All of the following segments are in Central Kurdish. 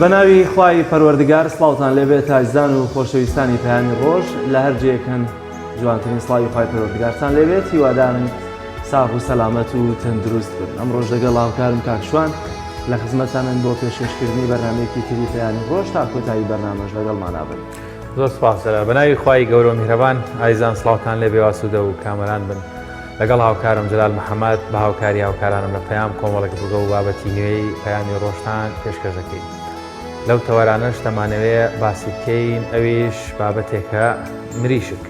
بەناوی خوای پەروەردگار سڵاوتان لێبێت ئازیزان و خۆشەویستانی پەیامی ڕۆژ لە هەر جێیەکەن جوانترین سڵاوی خوای پەروەردگارتان لێبێت هیوادارم ساغ و سەلامەت و تەندروست بن. ئەم ڕۆژ لەگەڵ هاوکارم کاکشوان لە خزمەتانن بۆ پێشکەشکردنی بەرنامەیەکی تری پەیامی ڕۆژ تا کۆتایی بەرنامەش لەگەڵمانابن. زۆر سپاسەرە بەناوی خوای گەورە و میهرەبان ئازیزان سڵاوتان لێبێ واسوودە و کامەران بن لەگەڵ هاوکارم جەلال محەممەد بە هاوکاری هاوکارانم لە پەیام کۆمەڵێک بگە و بابەتی نوێی پەیامی ڕۆژتان پێشکەش دەکەین. لەو تەوەرانەش دەمانەوێت باسی بکەین ئەویش بابەتێکە مریشک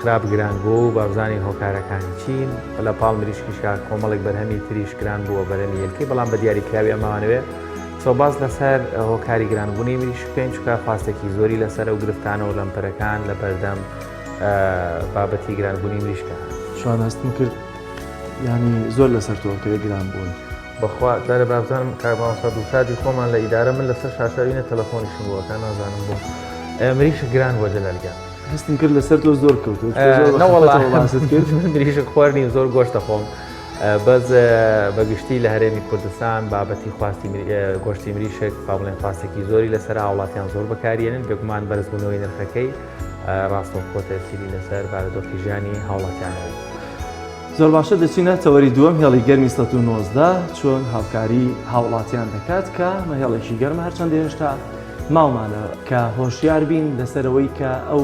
خراپ گران بوو بابزانی هۆکارەکانی چین لە پاڵ مریشکیشا کۆمەڵێک بەرهەمی تریش گران بووە بەرەمی یەکەی بەڵام بە دیاریکراوی ئەمانەوێت سۆباز لەسەر هۆکاری گرانبوونی مریشک بکەین چونکە خواستێکی زۆری لەسەر و گرفتانە و لەمپەرەکان لە بەردەم بابەتی گرانبوونی مریشکە شوان هەستم کرد ینی زۆر لەسەر تۆکەوێ گران بوون بەخوا جارە بابزانم کارماوەسا دووسادی خۆمان لە ئیدارە من لەسەر شاشاوینە تەلەفۆنیشم بووەکە نازانم بۆ مریشک گران بۆ جەلەلگە هەستم کرد لەسەر تۆ زۆر کەوت مریشک خواردنی زۆر گۆشتە خۆم بەس بەگشتی لە هەرێمی کوردستان بابەتی خواستی گۆشتی مریشک با بڵێن خواستێکی زۆری لەسەر وڵاتیان زۆر بەکارێنن بێگومان بەرزبوونەوەی نرخەکەی ڕاستەوخۆتە سیری لەسەر بارودۆخی ژیانی هاوڵاتیانەوەی. زۆر باشە دەچینە تەوەری دووەم هێڵی گەرمی 1990 چۆن هاوکاری هاوڵاتیان دەکات کە مەهێڵێکی گەرمە هەرچەندە هێشتا ماومانە کە هۆشیار بین لەسەرەوەی کە ئەو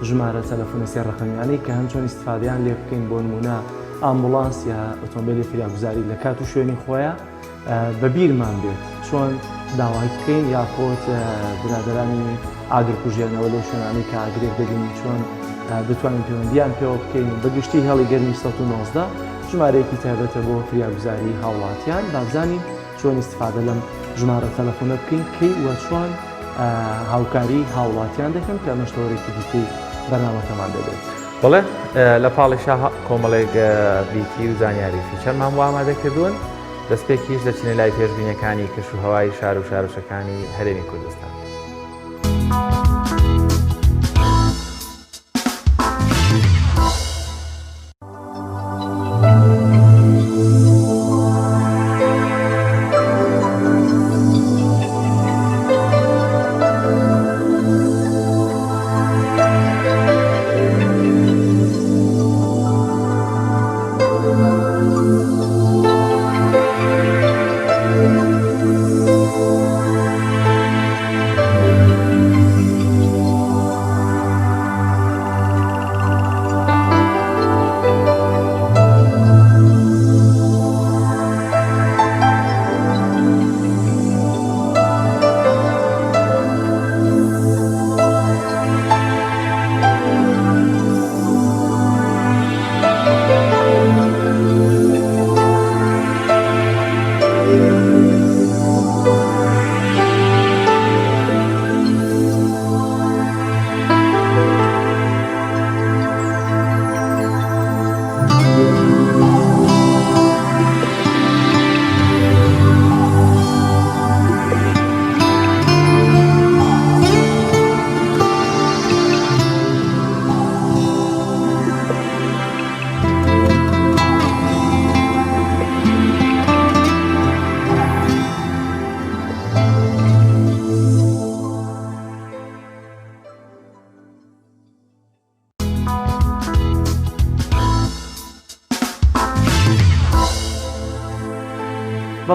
ژمارە تەلەفۆنە سێ ڕەقەمیانەی کە هەمچۆن ئیستفادەیان لێ بکەین بۆ نمونە ئامبوڵانس یا ئۆتۆمبیلی فریاگوزاری لە کات و شوێنی خۆیان بەبیرمان بێت چۆن داوای بکەین یاخۆت برادەرانی ئاگرکوژێنەوە لەو شوێنانەی کە ئاگرێک دەبین چۆن بتوانین پەیوەندیان پێوە بکەین بەگشتی هێڵی گەرمی 1990 ژمارەیەکی تایبەتە بۆ فریاگوزاری هاوڵاتیان بابزانین چۆن ئیستفادە لەم ژمارە تەلەفۆنە بکەین کەی وە چۆن هاوکاری هاوڵاتیان دەکەن کە مەشتەوەرێکی دیکەی بەرنامەکەمان دەبێت. بڵێ لە پاڵیشا کۆمەڵێک بیتی و زانیاری فیچەرمان بۆ ئامادەکردوون دەستپێکیش دەچینە لای پێشبینیەکانی کەش و هەوای شار و شارۆچەکانی هەرێمی کوردستان.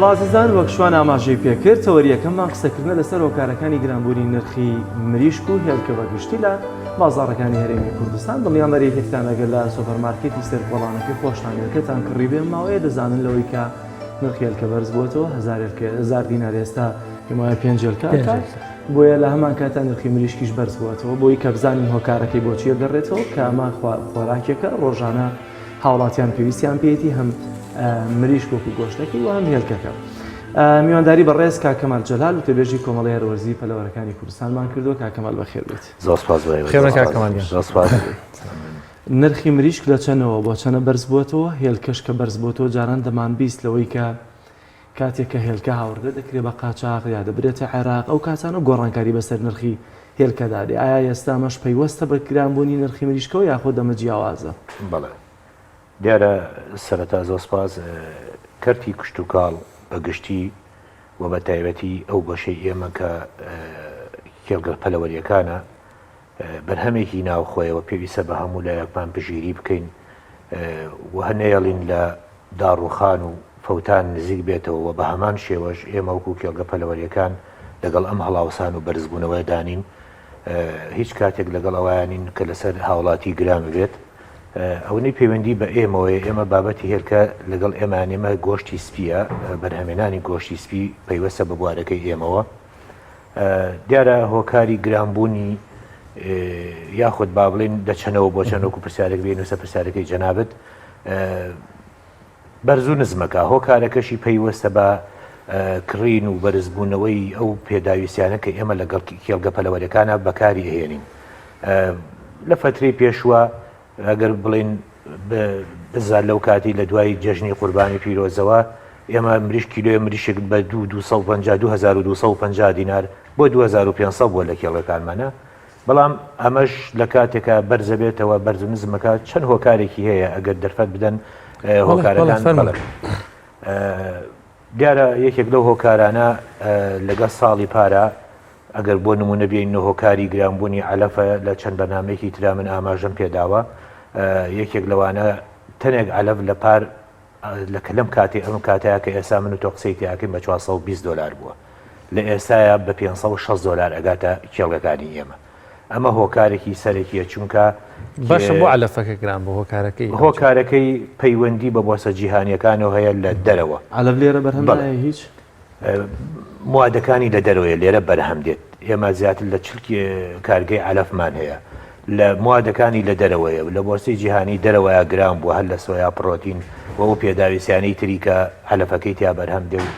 بەڵازیزان وەک شوان ئاماژەی پێکرد تەوەریەکەممان قسەکردنە لەسەر هۆکارەکانی گرانبوونی نرخی مریشک و هێلکە بەگشتی لە بازاڕەکانی هەرێمی کوردستان دڵنیامەری هێکتان ئەگەر لە سوپەرمارکێتی سەرپۆڵانەکەی خۆشتانێکەتان کڕیبێ ماوەیە دەزانن لەوەی کە نرخی هێلکە بەرز بووەتەوە 1000 دینار ئێستا پێمایە 5 هێلکە بۆیە لە هەمان کاتە نرخی مریشکیش بەرز بووەتەوە بۆی کە بزانین هۆکارەکەی بۆچیە دەڕێتەوە کە ئەمە خۆراکێکە ڕۆژانە هاوڵاتیان پێویستیان پێێتی هەم مریشک وەکو گۆشتێکی و هەم هێلکەکە. میوانداری بەڕێز کاکەمال جەلال و تێبێژی کۆمەڵی هەروەرزی پەلەوەرەکانی کوردستانمان کردو کاکەمال بەخێر بێت. زۆر سپاس نرخی مریشک لە چەنەوە بۆ چەنە بەرز بووەتەوە هێلکەش کە بەرز بووەتەوە جاران دەمان بیست لەوەی کە کاتێک کە هێلکە هاوردە دەکرێت بە قاچاق یا دەبرێتە عێراق ئەو کاتانە گۆڕانکاری بەسەر نرخی هێلکەدادێ ئایا ئێستا ئەمەش پەیوەستە بە گرانبوونی نرخی مریشکەوە یاخۆ دەمە جیاوازە؟ بەڵێ دیارە سەرەتا زۆر سپاس کەرتی کشت و کاڵ بەگشتی و بە تایبەتی ئەو بەشەی ئێمە کە کێڵگە پەلەوەریەکانە بەرهەمێکی ناوخۆیەوە پێویستە بە هەموو لایەکمان پژگیری بکەین و هەنێڵین لە داڕوخان و فەوتان نزیک بێتەوە و بە هەمان شێوەش ئێمە وەکو کێڵگە پەلەوەریەکان لەگەڵ ئەم هەڵاوسان و بەرزبوونەوە دانین هیچ کاتێک لەگەڵ ئەوانین کە لەسەر هاوڵاتی گران بێت ئەوەی پەیوەندی بە ئێمەوەی ئێمە بابەتی هێلکە لەگەڵ ئێمانێمە گۆشتی سپیە بەرهەمێنانی گۆشتی سپی پەیوەستە بە بوارەکەی ئێمەوە دیارە هۆکاری گرانبوونی یاخود با بڵێن دەچەنەوە بۆ چەندۆکو پرسیارێک بێن وسە پرسیارەکەی جەنابەت بەرزوو نزمەکە هۆکارەکەشی پەیوەستە بە کڕین و بەرزبوونەوەی ئەو پێداویستیانە کە ئێمە لەگەڵ کێڵگە پەلەوەریەکانە بەکاری هێنین لە فترەی پێشوە ئەگەر بڵێن بزار لەو کاتی لە دوای جەژنی قوربانی پیرۆزەوە ئێمە مریش کیلۆی مریشێک بە 2250 دینار بۆ 2500 بووە لە کێڵەکانمانە بەڵام ئەمەش لە کاتێکە بەرزە بێتەوە بەرز و نزمەکە چەند هۆکارێکی هەیە ئەگەر دەرفەت بدەن هۆکارەکان دیارە یەکێک لەو هۆکارانە لەگە ساڵی پارە ئەگەر بۆ نمونە بێن هۆکاری گرانبوونی علەفە لە چەند بەنامێکی ترا من ئاماژەم پێداوە یەکێک لەوانە تەنێک علەف لە پار لە کەلم کاتێ ئەم کاتەیە کە ئێستا من و تۆ قسەی تیاکەین بە 420 دلار بووە لە ئێستاە بە 560 دلار ئەگاتە کێڵگەکانی ئێمە ئەمە هۆکارێکی سەرەکیە چونکە باشە بۆ علەفەکە گران بۆ هۆکارەکەی پەیوەندی بە بۆسە جیهانیەکانەوە هەیە لە دەرەوە علەف لێرە بەرهەم هیچ موادەکانی لە دەرەوەیە لێرە بەرهەم دێت ئێمە زیاتر لە چلکی کارگەی علەفمان هەیە لە موادەکانی لە دەرەوەیە لە بۆرسی جیهانی دەرەوەیە گران بووە هەر لە سۆیا پرۆتین و ئەو پێداویستیانەی تریکە علەفەکەی تیا بەرهەم دێ و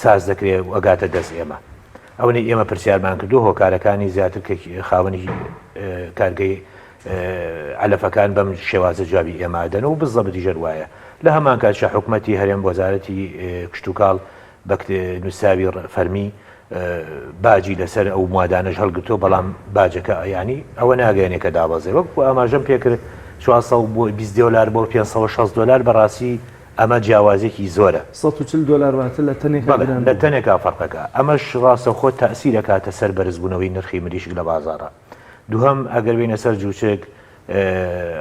ساز دەکرێت ئەگاتە دەست ئێمە ئەوەی ئێمە پرسیارمان کردو هۆکارەکانی زیاتر کە خاوەنی کارگەی علەفەکان بەم شێوازە جوابی ئێمادەن و بزەبتی ژەروایە لە هەمان کاتشە حکوومەتی هەرێم وەزارەتی کشتتوکاڵ بە نووساوی فەرمی باجی لەسەر ئەو موادانەش هەڵگرتۆ بەڵام باجەکە ئەیانی ئەوە ناگەێنێکە دابەزێ وەک ئاماژەم پێکرد 400 بۆ 20 دلار بۆ 560 دلار بەڕاستی ئەمە جیاوازێکی زۆرە 140 دلار واتە لە تەنێکا فەرقەکە ئەمەش ڕاستە خۆ تەسیرە کاتە سەر بەرزبوونەوەی نرخی مریشک لە بازارە دووهەم ئەگەر بینە سەر جوچێک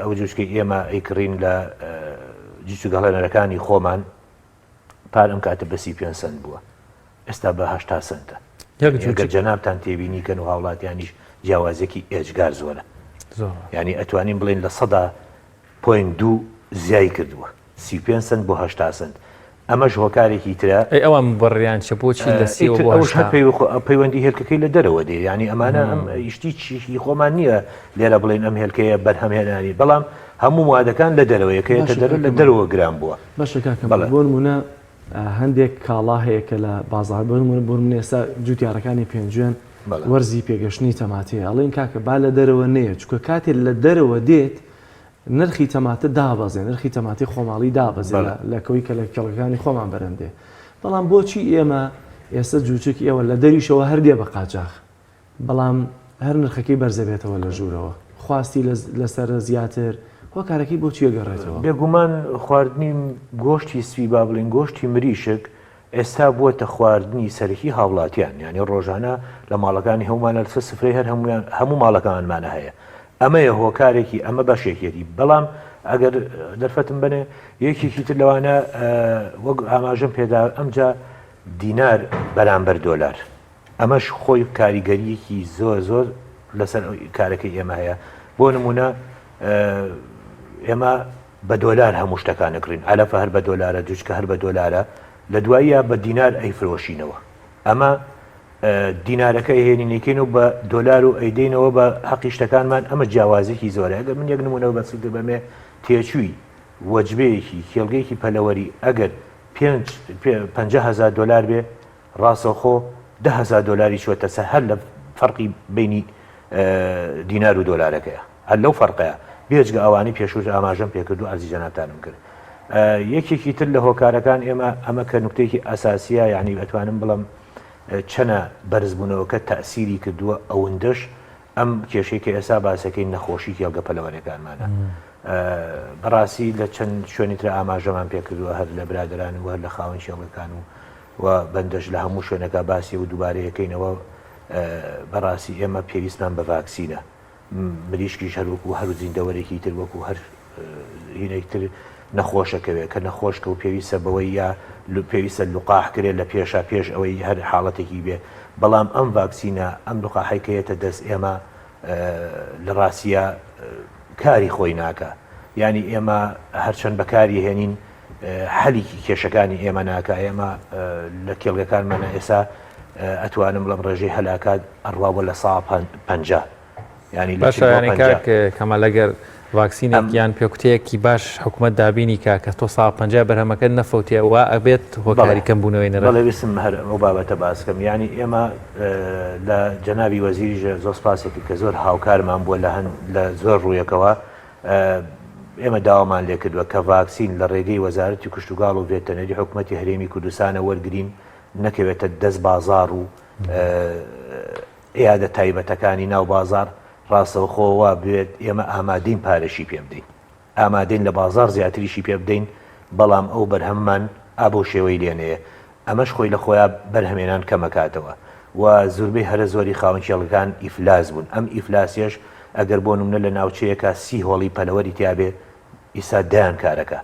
ئەو جوچکە ئێمە ئەیکڕین لە جوچگەڵێنەرەکانی خۆمان پار ئەم کاتە بە 35 سنت بووە ئێستا بە 80 سنتە گەر جەنابتان تێبینیکەن و هاوڵاتیانیش جیاوازێکی ئێجگار زۆرە ینی ئەتوانین بڵێن لە 100.2 زیای کردووە 35 سنت بۆ 80 سنت ئەمەش هۆکارێکی ترە ئەوان بڕیان چ بۆچی لە پەیوەندی هێلکەکەی لە دەرەوە دێ ینی ئەمانە ئەم ئیشتی چیشی خۆمان نییە لێرە بڵێن ئەم هێلکەیە بەرهەمهێنانی بەڵام هەموو موادەکان لە دەرەوەیەکەیەکە لە دەرەوە گران بووە بۆ نمونە هەندێک کاڵا هەیە کە لە بازار بۆ من ئێستا جوتیارەکانی پێنجوێن وەرزی پێگەشتنی تەماتەیە ئەڵێن کاکە با لە دەرەوە نەیە چکە کاتێک لە دەرەوە دێت نرخی تەماتە دابەزێ نرخی تەماتی خۆماڵی دابەزێ لەکەوەی کە لە کێڵەکانی خۆمان بەرەندێ بەڵام بۆچی ئێمە ئێستا جوچێکی ئێوە لە دەریشەوە هەردێ بە قاچاخ بەڵام هەر نرخەکەی بەرزە بێتەوە لە ژوورەوە خواستی لەسەر زیاتر هۆکارەکەی بۆچی گەڕێتەوە بێگومان خواردنی گۆشتی سوی با بڵین گۆشتی مریشک ئێستا بووەتە خواردنی سەرەکی هاوڵاتیان یعنی ڕۆژانە لە ماڵەکانی هەمومانە لەسەر سفرەی هەر هەموو ماڵەکانمانە هەیە ئەمەیە هۆکارێکی ئەمە بەشێکێتی بەڵام ئەگەر دەرفەتم بنێ یەکێکی تر لەوانە وەک ئاماژەم پێدا ئەمجا دینار بەرامبەر دۆلار ئەمەش خۆی کاریگەریەکی زۆر لەسەر کارەکەی ئێمە هەیە بۆ نمونە ئێمە بە دۆلار هەموو شتەکان نکڕین علەفە هەر بە دۆلارە جوچکە هەر بە دۆلارە لە دواییە بە دینار ئەیفرۆشینەوە ئەمە دینارەکە هێنینەکەین و بە دۆلار و ئەیدەینەوە بە حەقی شتەکانمان ئەمە جیاوازێکی زۆرە ئەگەر من یەک نمونەوە بەسیت بەمێ تێچووی وەجبەیەکی کێڵگەیەکی پەلەوەری ئەگەر 50,000 دلار بێ ڕاستەوخۆ 10,000 دلاری چوەتە سەر هەر لە فەرقی بینی دینار و دۆلارەکەیە هەر لەو فەرقەیە بێجگە ئەوانی پێشوت ئاماژەم پێکرد و ئەرزی جەنابتانم کرد یەکێکی تر لە هۆکارەکان ئێمە ئەمە کە نوکتەیەکی ئەساسیە یعنی ئەتوانم بڵم چەنە بەرزبوونەوەکە تەسیری کردووە ئەوەندەش ئەم کێشەی کە ئێستا باسەکەی نەخۆشی کێڵگە پەلەوەریەکانمانە بەڕاستی لە چەند شوێنی تر ئاماژەمان پێکردووە هەر لە برادران و هەر لە خاوەن شێڵەکان و و بەندەش لە هەموو شوێنەکە باسی و دووبارەیەکەینەوە بەڕاستی ئێمە پێویستمان بە ڤاکسینە مریشکیش هەروەکو هەرو زیندەوەرێکی تر وەکو هەر هینەیتر نەخۆشەکەوێت کە نەخۆشکە و پێویستە بەوەی یا پێویستە لوقاحکرێت لە پێش ئەوەی هەر حاڵەتێکی بێ بەڵام ئەم ڤاکسینە ئەم لوقاحیکەیەتە دەست ئێمە لە ڕاستیە کاری خۆی ناکە ینی ئێمە هەرچەند بەکاری هێنین حەلیکی کێشەکانی ئێمە ناکە ئێمە لە کێڵگەکانمانە ئێستا ئەتوانم لەم ڕێژەی هەلاکات ئەڕواوە لە 150 ینی کەمە لەگەر ڤاکسینێک یان پێکوتەیەکی باش حکوومەت دابینی کە تۆ 150 بەرهەمەکە نەفەوتێ و ئەبێت هۆکاری کەمبوونەوەی نەڕێ بەڵێویستم هەر ئەو بابەتە باسکەم ینی ئێمە لە جەنابی وەزیریش زۆر سپاسێکی کە زۆر هاوکارمان بووە لە زۆر ڕوویەکەوە ئێمە داوامان لێ کردووە کە ڤاکسین لە ڕێگەی وەزارەتی کشتوگاڵ و ڤێتەنەری حکوومەتی هەرێمی کوردستانە وەرگرین نەکەوێتە دەست بازاڕ و ئیادە تایبەتەکانی ناو بازار ڕاستەوخۆوە بێت ئێمە ئامادەین پارەشی پێ بدەین ئامادەین لە بازار زیاتریشی پێ بدەین بەڵام ئەو بەرهەممان ئابۆ شێوەی لێنەیە ئەمەش خۆی لە خۆیان بەرهەمێنان کەمەکاتەوە و زۆربەی هەرە زۆری خاوەنکێڵەکان ئیفلاس بوون ئەم ئیفلاسیەش ئەگەر بۆ نمونە لە ناوچەیەکە 30 هۆڵی پەلەوەری تیابێ ئیسا دایان کارەکە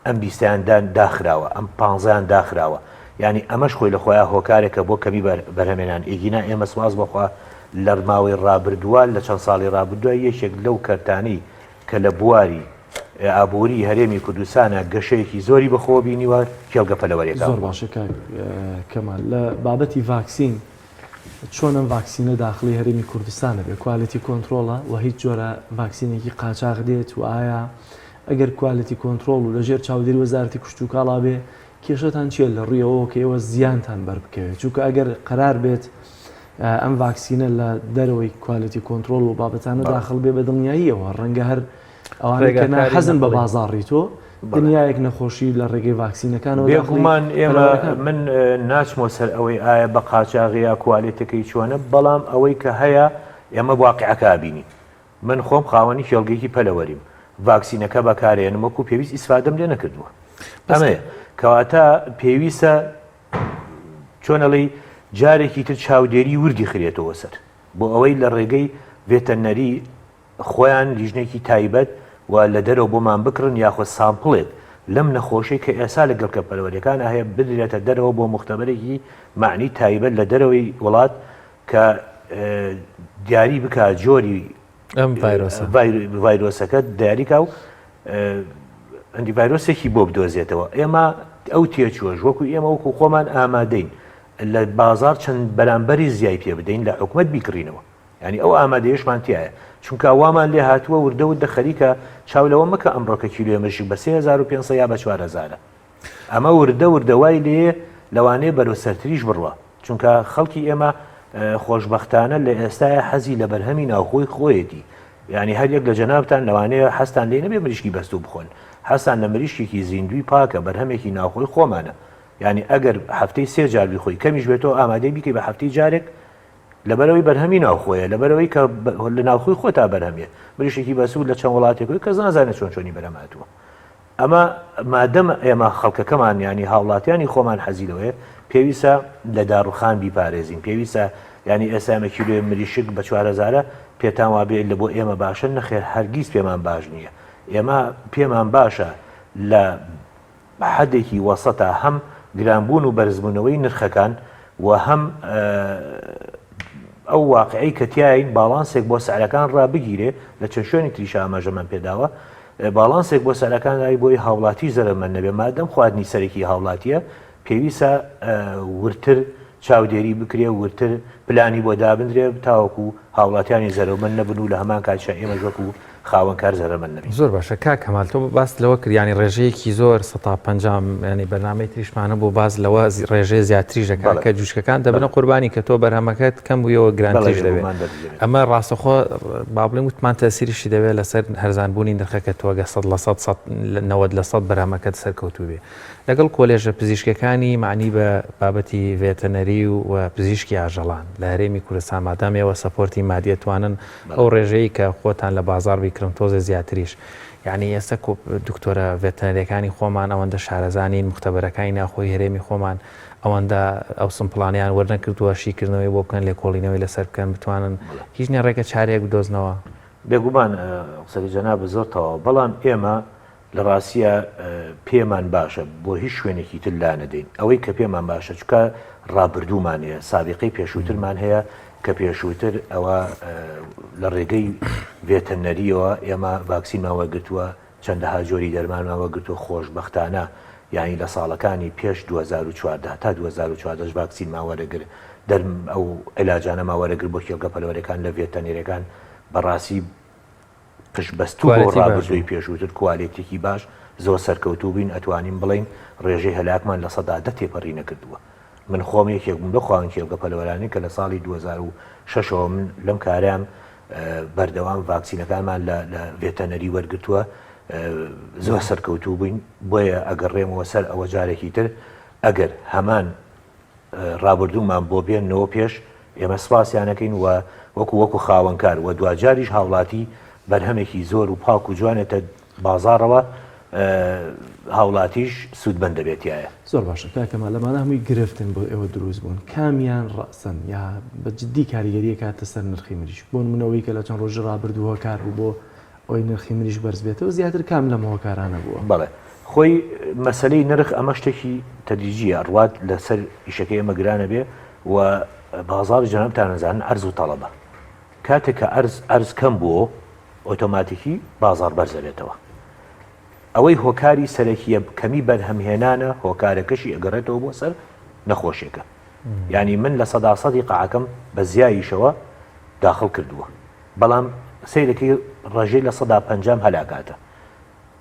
ئەم 20یاندان داخراوە ئەم 15یان داخراوە ینی ئەمەش خۆی لە خۆیان هۆکارێکە بۆ کەمی بەرهەمێنان ئیگینا ئێمە سواز بخوا لە ماوەی ڕابردووە لە چەند ساڵی ڕابردووە یەکێک لەو کەرتانی کە لە بواری ئابووری هەرێمی کوردستانە گەشەیەکی زۆری بەخۆ بینیوە کێڵگە پەلەوەریەکە زۆر باشە کەمال لە بابەتی ڤاکسین چۆن ئەم ڤاکسینە داخلی هەرێمی کوردستانە بێ کوالیتی کۆنتترۆڵە و هیچ جۆرە ڤاکسینێکی قاچاق دێت و ئایا ئەگەر کوالیتی کۆنتترۆل و لەژێر چاودێری وەزارەتی کشتوکاڵا بێ کێشەتان چیە لە ڕوویەوە کە ئێوە زیانتان بەربکەوێت چونکە ئەگەر قەرار بێت ئەم ڤاکسینە لە دەرەوەی کوالیتی کۆنتترۆل و بابەتانە داخل بێ بە دڵنیاییەوە ڕەنگە هەر ئەوانەکە حەزن بە بازاڕی تۆ دنیایەک نەخۆشی لە ڕێگەی ڤاکسینەکانەوە بێگومان ئێمە من ناچمۆ سەر ئەوەی ئایا بە قاچاغیا کوالیتەکەی چۆنە بەڵام ئەوەی کە هەیە ئێمە واقعەکە بینی من خۆم خاوەنی کێڵگەیەکی پەلەوەریم ڤاکسینەکە بەکارێنم وەکو پێویست ئیسفادەم لێ نەکردووە ئەمەیە کەواتە پێویستە چۆنەڵی جارێکی تر چاودێری وردی خرێتەوە سەر بۆ ئەوەی لە ڕێگەی ڤێتەنەری خۆیان لیژنێکی تایبەت و لە دەرەوە بۆمان بکڕن یاخۆ سامپڵێت لەم نەخۆشی کە ئێسا لەگەڵ کە پەلەوەریەکان هەیە بدرێتە دەرەوە بۆ مختبەرێکی معنی تایبەت لە دەرەوەی وڵات کە دیاری بکات جۆری ئەم ڤایرۆسەکە دیاریکە و ئەندی ڤایرۆسێکی بۆ بدۆزێتەوە ئێمە ئەو تێچووەژ وەکو ئێمە وەکو خۆمان ئامادەین لە بازار چەند بەرامبەری زیای پێ بدەین لە حکومەت بیکڕینەوە ینی ئەو ئامادەیەشمان تایە چونکە وامان لێ هاتووە وردە و دەخەریکە چاولەوە مەکە ئەمڕۆکە کیلۆمەرشی بە 3500 یا بە 4000 ئەمە وردەوای لێ لەوانەیە بەرەوسەرتریش بڕوە چونکە خەڵکی ئێمە خۆشببختانە لە ئێستاە حەزی لە بەرهەمی ناوخۆی خۆیەتی ینی هەریەک لە جەنابتان لەوانەیە هەستان لێ نەبێ مریشکی بەستوو بخۆن هەستان لە مریشکێکی زیندوی پاکە بەرهەمێکی ناوخۆی خۆمانە ینی ئەگەر هەفتەی 3 جار بیخۆی کەمیش بێتەوە ئامادەی بیکەی بە هەفتەی جارێک لەبەرەوەی بەرهەمی ناوخۆیە لەبەرەوەی کە لە ناوخۆی خۆتا بەرهەمیە مریشێکی بەسوود لە چەند وڵاتێکەوەی کە زانازانێت چۆنی بەرەماتوە ئەمە مادەم ئێمە خەڵکەکەمان ینی هاوڵاتیانی خۆمان حەزیلەوەی پێویستە لە داڕوخان بیپارێزین پێویستە ینی ئێسامە کیلۆ مریشک بە 4000 پێتان وابێ لە بۆ ئێمە باشە نەخێر هەرگیز پێمان باش نییە ئێمە پێمان باشە لە حەدێکی وەسەتا هەم گرانبوون و بەرزبوونەوەی نرخەکان و هەم ئەو واقعی کە تیاین باڵانسێک بۆ سعرەکان ڕابگیرێ لە چەند شوێنی تریشە ئاماژەمان پێداوە باڵانسێک بۆ سەرەکان دای بۆی هاوڵاتی زەرمەند نەبێ مادەم خواردنی سەرەکی هاوڵاتیە پێویستە ورتر چاودێری بکرێ ورتر پلانی بۆ دابدرێ تاوەکو هاوڵاتیانی زەرمەند نەبن و لە هەمان کاتشە ئێمە ژوەکو خاوەنکار زەرمەند نەبین. زۆر باشە کاک کەمال تۆ باس لەوە کردیانی ڕێژەیەکی زۆر 150 ینی بەرنامەی تریشمانە بۆ باز لەوە ڕێژەیە زیاتریژەکە کە جوشکەکان دەبنە قوربانی کە تۆ بەرهەمەکەت کەم بوویەوە گرانتیش دەبێت ئەمە ڕاستەخۆ با بڵێم وتمان تەسیریشی دەوێت لەسەر هەرزانبوونی نرخەکە تۆگە 90% بەرهەمەکەت سەرکەوتوو بێ لەگەڵ کۆلێژە پزیشکەکانی معنی بە بابەتی ڤێتەنەری و پزیشکی ئاژەڵان لە هەرێمی کوردستان مادامەوە سەپۆرتی مادیەتوانن ئەو ڕێژەیە کە خۆتان لە بازار بیکڕن تۆزە زیاتریش یعنی ئێستا دکتۆرە ڤێتەنەریەکانی خۆمان ئەوەندە شارەزانین مختبەرەکانی ناخۆی هەرێمی خۆمان ئەوەندە ئەو سمپڵانیان وەرنەکردووە شیکردنەوەی بۆ بکەن لێ کۆڵینەوەی لەسەر بکەن بتوانن هیچ نە ڕێگە چارەیەک بدۆزنەوە. بێگومان قسەی جەناب زۆرتەوە، بەڵام ئێمە لە ڕاستیە پێمان باشە بۆ هیچ شوێنێکی تر لا نەدەین. ئەوەی کە پێمان باشە چکە ڕابردوومان هەیە، سابقەی پێشووترمان هەیە کە پێشووتر ئەوە لە ڕێگەی ڤێتەرنەریەوە ئێمە ڤاکسینمان وەرگرتووە، چەندەها جۆری دەرمانمان وەرگرتووە خۆشبەختانە، یعنی لە ساڵەکانی پێش 2014 تا 2014 ڤاکسینمان وەرەگر ئەو علاجانەمان وەرەگر بۆ کێڵگە پەلەوەرەکان لە ڤێتەرنەریەکان بەڕاستی پشبەستوو بۆ ڕابردووی پێشووتر کوالێتێکی باش زۆر سەرکەوتوو بین، ئەتوانین بڵین ڕێژەی هەلاکمان لە ١٠ تێپەڕی نەکردووە. من خۆم یەکێک بووم لە خواوەن کێڵگە پەلەوەرانی کە لە ساڵی 2006 من لەم کارام بەردەوام ڤاکسینەکانمان لە ڤێتەرنەری وەرگرتووە، زۆر سەرکەوتوو بووین. بۆیە ئەگەڕێمەوە سەر ئەوە جارێکی تر ئەگەر هەمان ڕابردوومان بۆ بێنەوە پێش ئێمە سپاسیانەکەین و وەکو خاوەنکار و دوجاریش هاوڵاتی بەرهەمێکی زۆر و پاک و جوانێتە بازاڕەوە، هاوڵاتیش سوودمەند دەبێتایە. زۆر باشە کاکەمە لەمانە هەمووی گرفتن بۆ ئێوە دروست بوون، کامیان ڕەسەن یا بە جددی کاریگەریە کاتە سەر نرخی مریش بۆ منەوەی کە لە چەند ڕۆژ ڕابردووە کار و بۆ ئەوی نرخی مریش بەرز بێتەوە زیاتر کام لەمەوە کارانە بووە. بەڵێ خۆی مەسلەی نرخ ئەمە شتێکی تەدریجیە، ڕوات لەسەر ئیشەکەی ئێمە گرانە بێ و بازاڕی جەنابتان نەزانن ئەرز و تەڵەبە. کاتێک کە ئەرز کەم بووە ئۆتۆماتیکی بازاڕ بەرز دەبێتەوە. ئەوەی هۆکاری سەرەکیە کەمی بەرهەمهێنانە هۆکارەکەشی ئەگەڕێتەوە بۆ سەر نەخۆشیەکە. یعنی من لە ١٠٠ قاعەکەم بە زیاییشەوە داخل کردووە، بەڵام سیرەکەی ڕێژەی لە 150 هەلاکاتە،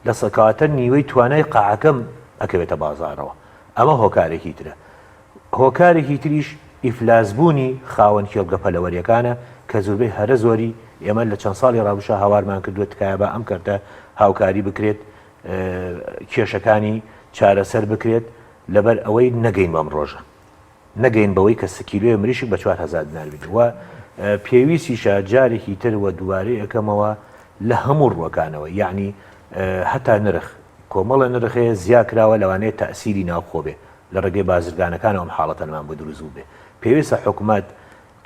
لە سەکاتە نیوەی توانای قاعەکەم ئەکەوێتە بازارەوە. ئەمە هۆکارێکی ترە. هۆکارێکی تریش ئیفلاسبوونی خاوەن کێڵگە پەلەوەریەکانە کە زۆربەی هەرە زۆری ئێمە لە چەند ساڵی ڕابشە هاوارمان کردووە تکایە بە ئەم کەرتە هاوکاری بکرێت، کێشەکانی چارەسەر بکرێت لەبەر ئەوەی نەگەین بەم ڕۆژە، نەگەین بەوەی کە سکیلۆی مریشک بە 4000 دینار بێت. و پێویستیشە جارێکی تر وە دووارەی ئەەکەمەوە لە هەموو ڕوەکانەوە، یعنی هەتا نرخ کۆمەڵە نرخەیە زیاکراوە لەوانەیە تەسیری ناوخۆ بێ لە ڕێگەی بازرگانەکانەوە حاڵەتەنمان بۆ دروست بێ. پێویستە حکوومەت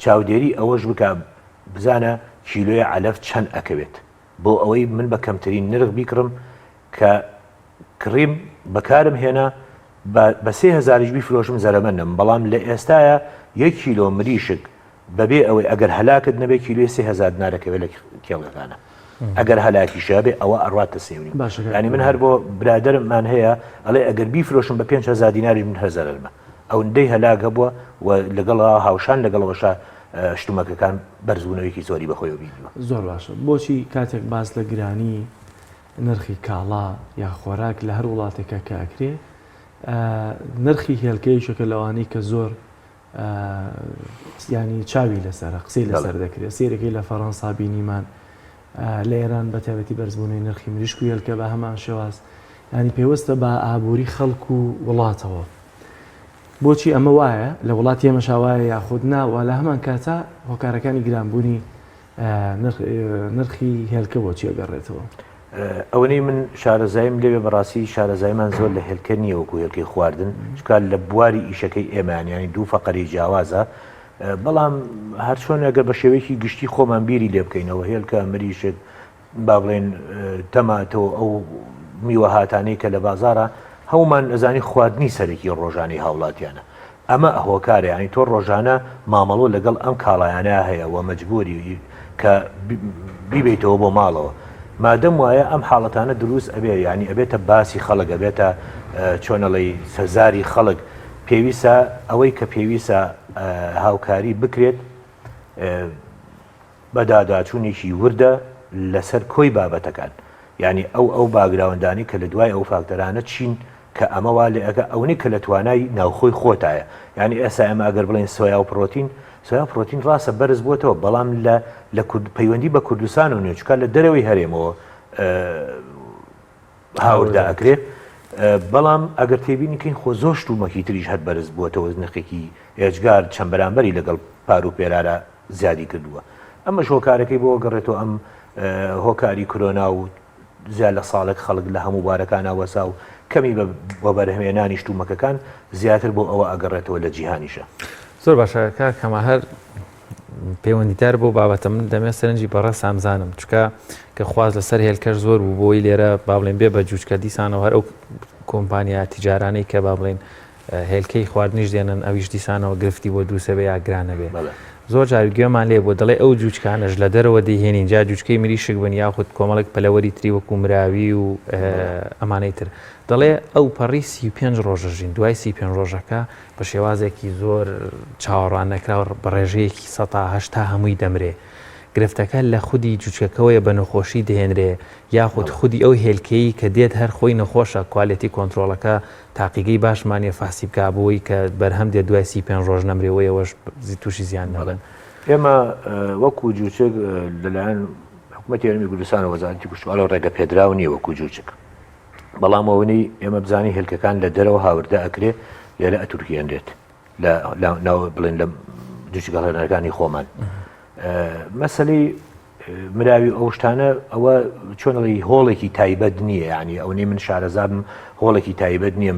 چاودێری ئەوەش بکە بزانە کیلۆی علەف چەند ئەکەوێت بۆ ئەوەی من بە کەمترین نرخ بیکڕم کە کڕیم بەکارم هێنا بە 3000 بیفرۆشم زەرەمەندم. بەڵام لە ئێستاە 1 کیلۆ مریشک بەبێ ئەوەی ئەگەر هەلاکت نەبێت کیلۆی 3000 دینارەکەوێت لە کێڵەکانە، ئەگەر هەلاکیشە بێ ئەوە ئەڕاتە سێوی. ینی من هەر بۆ برادرمان هەیە ئەڵێ ئەگەر بیفرۆشم بە 5000 دیناری من هەرزەرمە ئەو دەی هەلاکە بووە و لەگەڵ هاوشان لەگەڵەوەشە شتومەکەکان بەرزبوونەوەیکی زۆری بەخۆی بیدوە. زۆر باشە. بۆچی کاتێک باس لە گرانی نرخی کاڵا یا خۆراک لە هەر وڵاتێکە کاکرێ نرخی هێلکەی شکە لەوانەی کە زۆر ینی چاوی لەسەر قسەی لەسەر دەکرێت. سیرەکەی لە فەڕەنسا بینیمان، لە ئێران بە تایبەتی بەرزبوونی نرخی مریشک و هێلکە بە هەمان شێواز، ینی پێوەستە بە ئابووری خەڵک و وڵاتەوە. بۆچی ئەمە وایە لە وڵاتی ئێمە شاوایە یاخود ناوە لە هەمان کاتە هۆکارەکانی گرانبوونی نرخی هێلکە بۆچی ئەگەڕێتەوە؟ ئەوەی من شارەزایم لێوێ بەڕاستی شارەزایمان زۆر لە هێلکە نییە وەکو هێلکەی خواردن، چکار لە بواری ئیشەکەی ئێمانیانی دوو فەقەری جیاوازە. بەڵام هەر چۆن ئەگەر بە شێوەیەکی گشتی خۆمان بیری لێ بکەینەوە هێلکە مریشت با بڵێن تەماتۆ ئەو میوە هاتانەی کە لە بازارە هەومان ئەزانی خواردنی سەرەکی ڕۆژانەی هاوڵاتیانە. ئەمە هۆکارە، ینی تۆ ڕۆژانە مامەڵۆ لەگەڵ ئەم کاڵایانە هەیە و مەجبوری کە بیبیتەوە بۆ ماڵەوە. مادەم وایە ئەم حاڵەتانە دروست ئەبێ، ینی ئەبێتە باسی خەڵک، ئەبێتە چۆنەڵی سەرزاری خەڵک. پێویستە ئەوەی کە پێویستە هاوکاری بکرێت بەداداچوونێکی وردە لەسەر کۆی بابەتەکان، ینی ئەو باگراوەندانی کە لە دوای ئەو فاکتەرانە چین کە ئەمە وا لێ ئەگە ئەوەی کە لە توانای ناوخۆی خۆتایە. ینی ئێستا ئەمە ئەگەر بڵێن سۆیا و پرۆتین ڕاستە بەرز بووەتەوە، بەڵام لە پەیوەندی بە کوردستان و نوێچکە لە دەرەوەی هەرێمەوە هاوردا ئەکرێت. بەڵام ئەگەر تێبینیکەین خۆ زۆر شتومەکی تریش هەر بەرز بووەتەوە، نرخێکی ئێجگار چەند بەرامبەری لەگەڵ پار و پێرارە زیادی کردووە. ئەمەش هۆکارەکەی بۆ گەڕێتەوە ئەم هۆکاری کۆرۆنا و زیاد لە ساڵێک خەڵک لە هەموو بارەکان وەسا و کەمی بۆ بەرهەمێنانی شتومەکەکان زیاتر بۆ ئەوە ئەگەڕێتەوە لە جیهانیشە. زۆر باشە کەمە هەر پەیوەندیدار بۆ بابەتە من دەمێت سەرنجی بەڕە سامزانم چکە کە خواز لەسەر هێلکەش زۆر بوو بۆی لێرە با بڵێن بێ بە جوچکە دیسانەوە هەر ئەو کۆمپانیا تیجارانەی کە با بڵێن هێلکەی خواردنیش دێنن ئەویش دیسانەوە گرفتی بۆ دووسەبێ یا گرانە بێ. زۆر جار گوێمان لێ بۆ دەڵێ ئەو جوچکانەش لە دەرەوە دەیهێنین جا جوچکەی مریشک بن یاخود کۆمەڵک پەلەوەری تری وەکو مراوی و ئەمانەی تر دەڵێ ئەو پەڕی 35 ڕۆژەژین دوای 35 ڕۆژەکە بە شێوازێکی زۆر چاوەڕوان نەکراوە بە ڕێژەیەکی 180 هەمووی دەمرێ. گرفتەکە لە خودی جوچکەکەوەیە بە نەخۆشی دەهێنرێ یاخود خودی ئەو هێلکەیی کە دێت هەر خۆی نەخۆشە کوالێتی کۆنتترۆلەکە تاقیگەی باشمانێ فاسی بکە بۆی کە بەرهەم دێت دوای 35 ڕۆژ نەمرێەوەیەوەش تووشی زیان نەبن. ئێمە وەکو جوچک لەلایەن حکوومەتی هەرێمی کوردستان و وەزارەتی کشتووەڕە ڕێگە پێدراو نییە وەکو جوچک. بەڵام ئەوەی ئێمە بزانین هێلکەکان لە دەرەوە هاوردە ئەکرێ لێرە ئەتورکیێنرێت لە بڵێن لە جوچکەڵێنەکانی خۆمان. مەسەلەی مراوی ئەو شتانە ئەوە چۆنڵی هۆڵێکی تایبەت نییە ینی ئەوەی من شارەزابم هۆڵێکی تایبەت نییە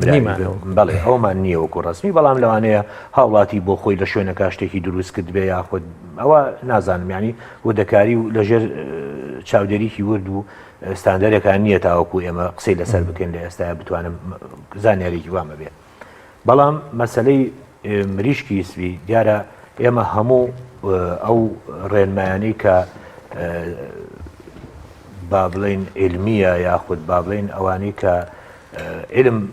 بەڵێ ئەومان نییە وەکو ڕسمی بەڵام لەوانەیە هاوڵاتی بۆ خۆی لە شوێنەکە شتێکی دروست کرد بێ یاخود ئەوە نازانم ینی وەدەکاری و لەژێر چاودێریکی ورد و ستاندەرێکان نییە تاوەکو ئێمە قسەی لەسەر بکەین لە ئێستا بتوانم زانیاریی وامە بێ. بەڵام مەسلەی مریشکی سوی دیارە ئێمە هەموو ئەو ڕێنمایانەی کە با بڵێن علمیە یاخود با بڵێن ئەوانەی کە علم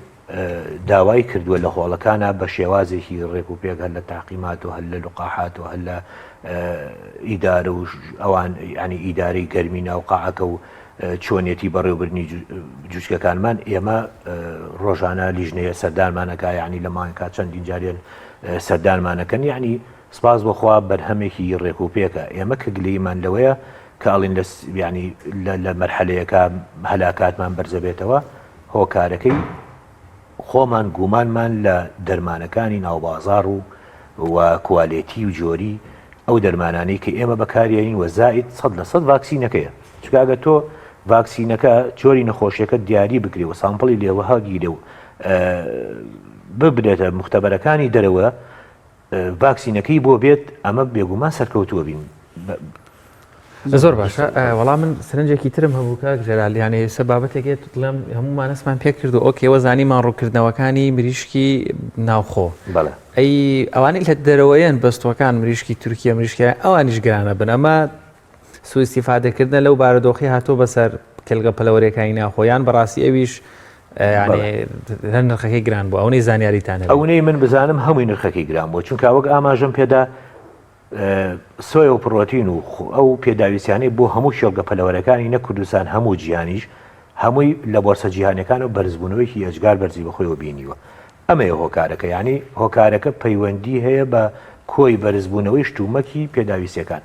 داوای کردووە لە خۆڵەکانە بە شێوازێکی ڕێک و پێک هەر لە تاقیمات و هەر لە لوقاحات و هەر لە ئیدارە و ئەوان ینی ئیدارەی گەرمی ناوقاعەکە و چۆنیەتی بەڕێوەبرنی جوچکەکانمان ئێمە ڕۆژانە لیژنەیە سەردانمانەکە یعنی لە مانکات چەندین جارێن سەردانمانەکەن یعنی سپاس بەخوا بەرهەمێکی ڕێک و پێکە ئێمە کە گلەیمان لەوەیە کە ئەڵین ینی لە مەرحەلەیەکە هەلاکاتمان بەرزەبێتەوە هۆکارەکەی خۆمان گومانمان لە دەرمانەکانی ناوبازار و کوالێتی و جۆری ئەو دەرمانانەی کە ئێمە بەکارێنین وەزائید 100% ڤاکسینەکەیە چکاگە تۆ ڤاکسینەکە جۆری نەخۆشیەکە دیاری بکرێ و سامپڵی لێوە هەگیرێ و ببرێتە مختبەرەکانی دەرەوە ڤاکسینەکەی بۆ بێت ئەمە بێگومان سەرکەوتووە بین. زۆر باشە وەڵام من سەرنجێکی ترم هەبوو کاک جەلالیانێ سە بابەتێکێت دڵێم هەمومانەسمان پێ کرد و ئۆکێوە زانیمان ڕووکردنەوەکانی مریشکی ناوخۆ ئەی ئەوانەی لە دەرەوەیان بەستوەکان مریشکی تورکیە مریشکی ئەوانیش گرانە بن ئەمە سوئیستیفادەکردن لەو بارودۆخی هاتۆ بەسەر کلگە پەلەوەریەکانی ناوخۆیان بەڕاستی ئەویش هەر نرخەکەی گران بوو ئەوەی زانیاریتانە ئەوەی من بزانم هەمووی نرخەکەی گران بوو چونکە وەک ئاماژەم پێدا سۆی و پرۆتین و ئەو پێداویستیانەی بۆ هەموو شێڵگە پەلەوەرەکانی نە کوردستان هەموو جیهانیش هەمووی لە بۆرسە جیهانەکان و بەرزبوونەوەیکی ئەجگار بەرزی بەخۆیەوە بینیوە. ئەمەیە هۆکارەکە ینی هۆکارەکە پەیوەندی هەیە بە کۆی بەرزبوونەوەی شتومەکی پێداویستەکان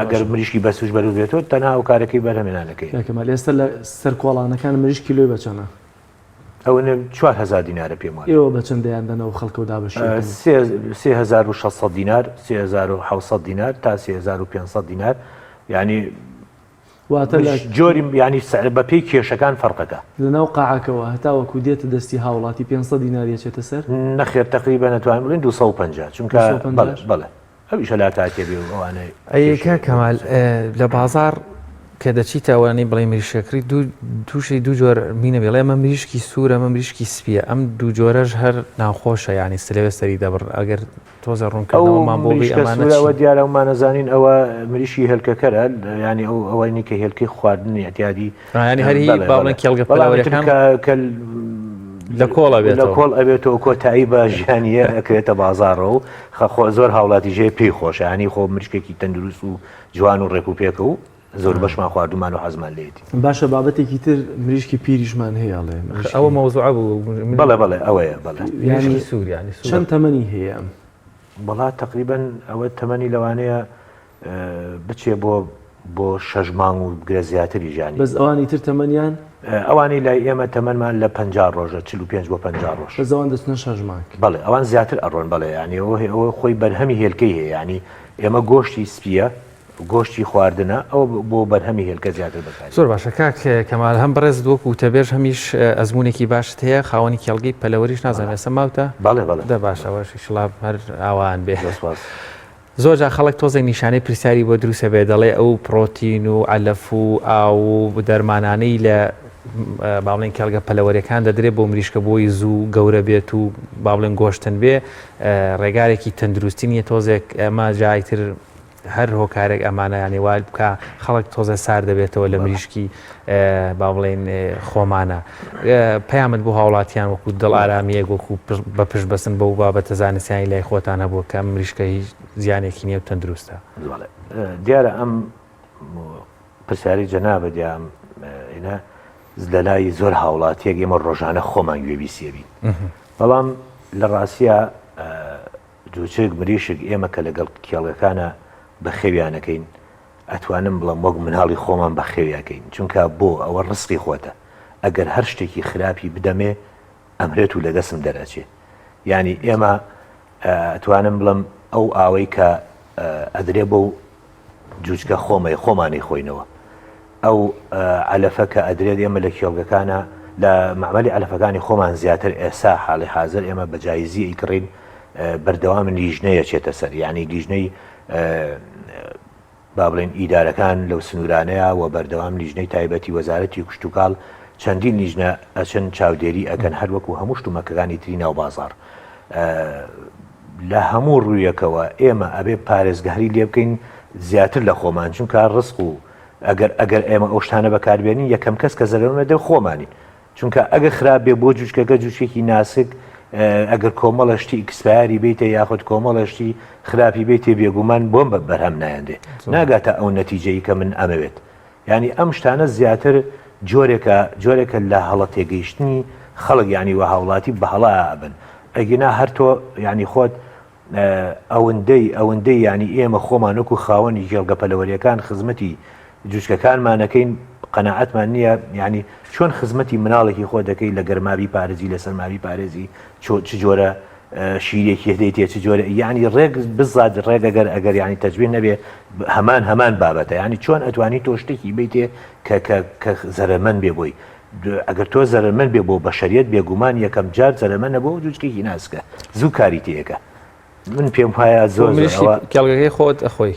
ئەگەر مریشکی بەسوش بەرزبێتەوە تەنها هۆکارەکەی بەرهەمێنانەکەی. ئێستا لە سەر کۆڵانەکان مریشکی لێ بەچەنە؟ ئەوە 4000 دینارە پێم وایە. ئێوە بە چەندەیان دەنەوە خەڵکە و دابەشی 3600 دینار 3700 دینار تا 3500 دینار یعنی واتە جۆری ینی بەپێی کێشەکان فەرقەکە لەناو قاعەکەەوە هەتاوەکو دێتە دەستی هاوڵاتی 500 دیناریەچێتە سەر نەخێر تقریبا نەتوان بڵێن 250 چونکە بەڵێ ئەویش لە تاکێ بێ ئەوانەی ئەیکە کەمال لە بازار کە دەچیتەوەی بڵێ مریشەکری تووشی دوو جۆر مینە بێڵێ ئەمە مریشکی سوورە ئەمە مریشکی سپیە ئەم دوو جۆرەش هەر ناوخۆشە ینی سلێوە سەری دەبڕ ئەگەر تۆزە ڕوونکردنەوەمان بۆ ئەمانەوە دیارەمان نەزانین ئەوە مریشی هێلکەکەرە ینی ئەوەی کە هێلکەی خواردنی احتیادی ینی هەری باڵێن کێڵگە پەلەوەریەکان لە کۆڵە بێت لە کۆڵ ئەبێتەوە کۆتایی بە ژیانیە ئەکرێتە بازارەوە و خۆ زۆر هاوڵاتی ژێ پێی خۆشە ینی خۆ مریشکێکی تەندروست و جوان و ڕێک و پێکە و زۆر بەشمان خواردومان و حەزمان لێتی. باشە بابەتێکی تر مریشکی پیریشمان هەیەڵێ ئەوە مەوزوع بوو بەڵێ ئەوەیە بەڵێ سووریانی چەند تەمەنی هەیە؟ بەڵا تقریبا ئەوە تەمەنی لەوانەیە بچێ بۆ 6 مانگ و گرە زیاتری ژیانی. بەس ئەوانی تر تەمەنیان ئەوانی لای ئێمە تەمەنمان لە 50 ڕۆژە 45 بۆ 50 ڕۆژ بەزەوان دەچنە 6 مانگ. بەڵێ ئەوان زیاتر ئەڕۆن بەڵێ ینی ئەوە خۆی بەرهەمی هێلکەی هەیە ینی ئێمە گۆشتی سپیە گۆشتی خواردنە ئەو بۆ بەرهەمی هێلکە زیاتر بەکار زۆر باشە کاک کەمال هەم بەڕێز وەکو تەبێژ هەمیش ئەزمونێکی باشت هەیە خاوەنی کێڵگەی پەلەوەریش نازانێت سەماوتە بەڵێ دە باشەوەشی شڵاب هەر ئاوان بێ زۆر جا خەڵک تۆزێک نیشانەی پرسیاری بۆ دروستە بێ دەڵێ ئەو پرۆتین و عەلەف و ئاو دەرمانانەی لە باڵێن کێڵگە پەلەوەریەکان دەدرێت بۆ مریشکە بۆی زوو گەورە بێت و باڵێن گۆشتن بێ ڕێگارێکی تەندروستی نیە تۆزێک ئەمە جایتر هەر هۆکارێک ئەمانەیانی وال بکە خەڵک تۆزە سار دەبێتەوە لە مریشکی با بڵێن خۆمانە پەیامت بۆ هاوڵاتیان وەکو دڵ ئارامیەک وەکو بەپشت بەسن بەو بابەتە زانستیانی لای خۆتان هەبووە کە مریشکە هیچ زیانێکی نییە و تەندروستە دیارە ئەم پرسیاری جەنابە دیام لە لای زۆر هاوڵاتیەک ئێمە ڕۆژانە خۆمان گوێبی سێبی بەڵام لە ڕاستیە جوچێک مریشک ئێمە کە لەگەڵ کێڵەکانە بە خێویانەکەین ئەتوانم بڵم وەک مناڵی خۆمان بە خێویەکەین چونکە بۆ ئەوە ڕسقی خۆتە ئەگەر هەر شتێکی خراپی بدەمێ ئەمرێت و لە دەستم دەرەچێ ینی ئێمە ئەتوانم بڵم ئەو ئاوەی کە ئەدرێ بۆ جوچکە خۆمانی خۆینەوە ئەو عەلەفە کە ئەدرێت ئێمە لە کێڵگەکانە لە معمەلی عەلەفەکانی خۆمان زیاتر ئێستا حاڵی حازر ئێمە بە جایزی ئیکڕین بەردەوام لیژنەیە چێتە سەر یعنی لیژنەی با بڵێن ئیدارەکان لەو سنوورانەیە و بەردەوام لیژنەی تایبەتی وەزارەتی کوشتتوکاڵ چەندین لیژنە ئەچەند چاودێری ئەگەن هەر وەکو هەموو شتومەکەکانی تری ناو بازار لە هەموو ڕوویەکەوە ئێمە ئەبێ پارێزگاری لێ بکەین زیاتر لە خۆمان چونکە ڕسق و ئەگەر ئێمە ئەو شتانە بەکاربێنین یەکەم کەس کە زەرەونەدە خۆمانی چونکە ئەگە خراپ بێ بۆ جوچکەکە جوچێکی ناسک ئەگەر کۆمەڵەشتی ئیکسپایری بیتە یاخود کۆمەڵەشتی خراپی بیتێ بێگومان بۆم بە بەرهەم نایەندێ ناگاتە ئەو نەتیجەی کە من ئەمەوێت ینی ئەم شتانە زیاتر جۆرێکە لە هەڵە تێگەیشتنی خەڵک ینی وە هاوڵاتی بە هەڵا ئابن ئەگینا هەر تۆ ینی خۆت ئەوەندەی ینی ئێمە خۆمانەکو خاوەنی کێڵگە پەلەوەریەکان خزمەتی جوچکەکانمانەکەین قەناعەتمان نییە ینی چۆن خزمەتی مناڵێکی خۆ دەکەی لە گەرماوی پارێزی لە سەرماوی پارێزی چ جۆرە شیرێکی هەدەیتێ چ جۆرە ینی ڕێک بزاد ڕێگەگەر ئەگەر ینی تەجوێن نەبێ هەمان بابەتە ینی چۆن ئەتوانی تۆ شتێکی بیتێ کە زەرمەند بێ بۆی ئەگەر تۆ زەرمەند بێ بۆ بەشەریەت بێگومان یەکەم جار زەرمەندە بۆ جوچکێکی ناسکە زوو کاری تێیەکە من پێم وایە زۆر کێڵگەکەی خۆت ئەخۆی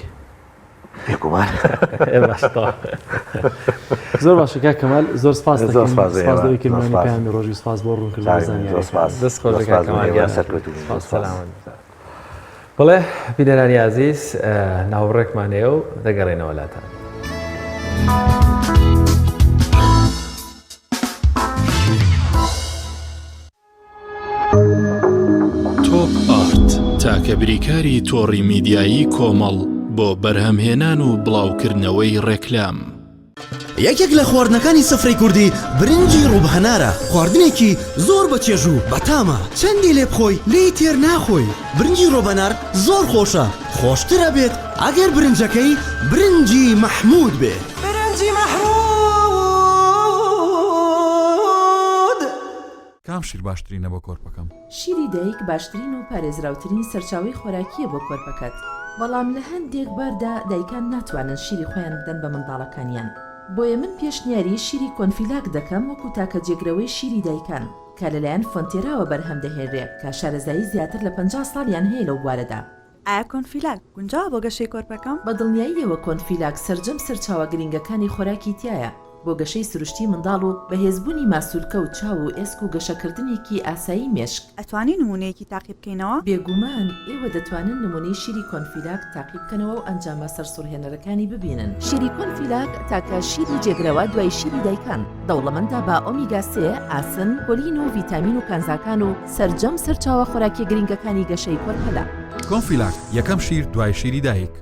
زۆر باشە کاک کەمال زۆر سپاس دەکەین پەیامی ڕۆژی سپاس بۆ ڕوونکردن بڵێ بینەرانی عەزیز ناوەڕێکمانەیە و دەگەڕێنەوە لاتان تۆپ ئارت تاکە بریکاری تۆڕی میدیایی کۆمەڵ بۆ بەرهەمهێنان و بڵاوکردنەوەی ڕێکلام یەکێک لە خواردنەکانی سەفرەی کوردی برنجی ڕووبهەنارە خواردنێکی زۆر بەچێژ و بەتامە چەندی لێ بخۆی لێی تێر ناخۆی برنجی ڕۆبەنار زۆر خۆشە خۆشترە بێت ئەگەر برنجەکەی برنجی مەحموود بێت برنجی مەحموود کام شیر باشترینە بۆ کۆرپەکەم شیری دایک باشترین و پارێزراوترین سەرچاوی خۆراکیە بۆ کۆرپەکەت بەڵام لە هەندێک باردا دایکان ناتوانن شیری خۆیان بدەن بە منداڵەکانیان بۆیە من پێشنیاری شیری کۆنفیلاک دەکەم وەکو تاکە جێگرەوەی شیری دایکان کە لەلایەن فۆنتێراوە بەرهەم دەهێنرێت کە شارەزایی زیاتر لە 50 ساڵیان هەیە لەو بوارەدا ئایا کۆنفیلاک گونجاوە بۆ گەشەی کۆرپەکەم بە دڵنیاییەوە کۆنفیلاک سەرجەم سەرچاوە گرنگەکانی خۆراکی تایە بۆ گەشەی سروشتی منداڵ و بەهێزبوونی ماسوولکە و چاو و ئێسک و گەشەکردنێکی ئاسایی مێشک ئەتوانی نمونەیەکی تاقی بکەینەوە بێگومان ئێوە دەتوانن نمونەی شیری کۆنفیلاک تاقی بکەنەوە و ئەنجامە سەرسوڕهێنەرەکانی ببینن شیری کۆنفیلاک تاکە شیری جێگرەوە دوای شیری دایکان دەوڵەمەندە بە ئۆمیگا 3 ئاسن پۆلین و ڤیتامین و کانزاکان و سەرجەم سەرچاوە خۆراکی گرنگەکانی گەشەی کۆرپەلا کۆنفیلاک یەکەم شیر دوای شیری دایک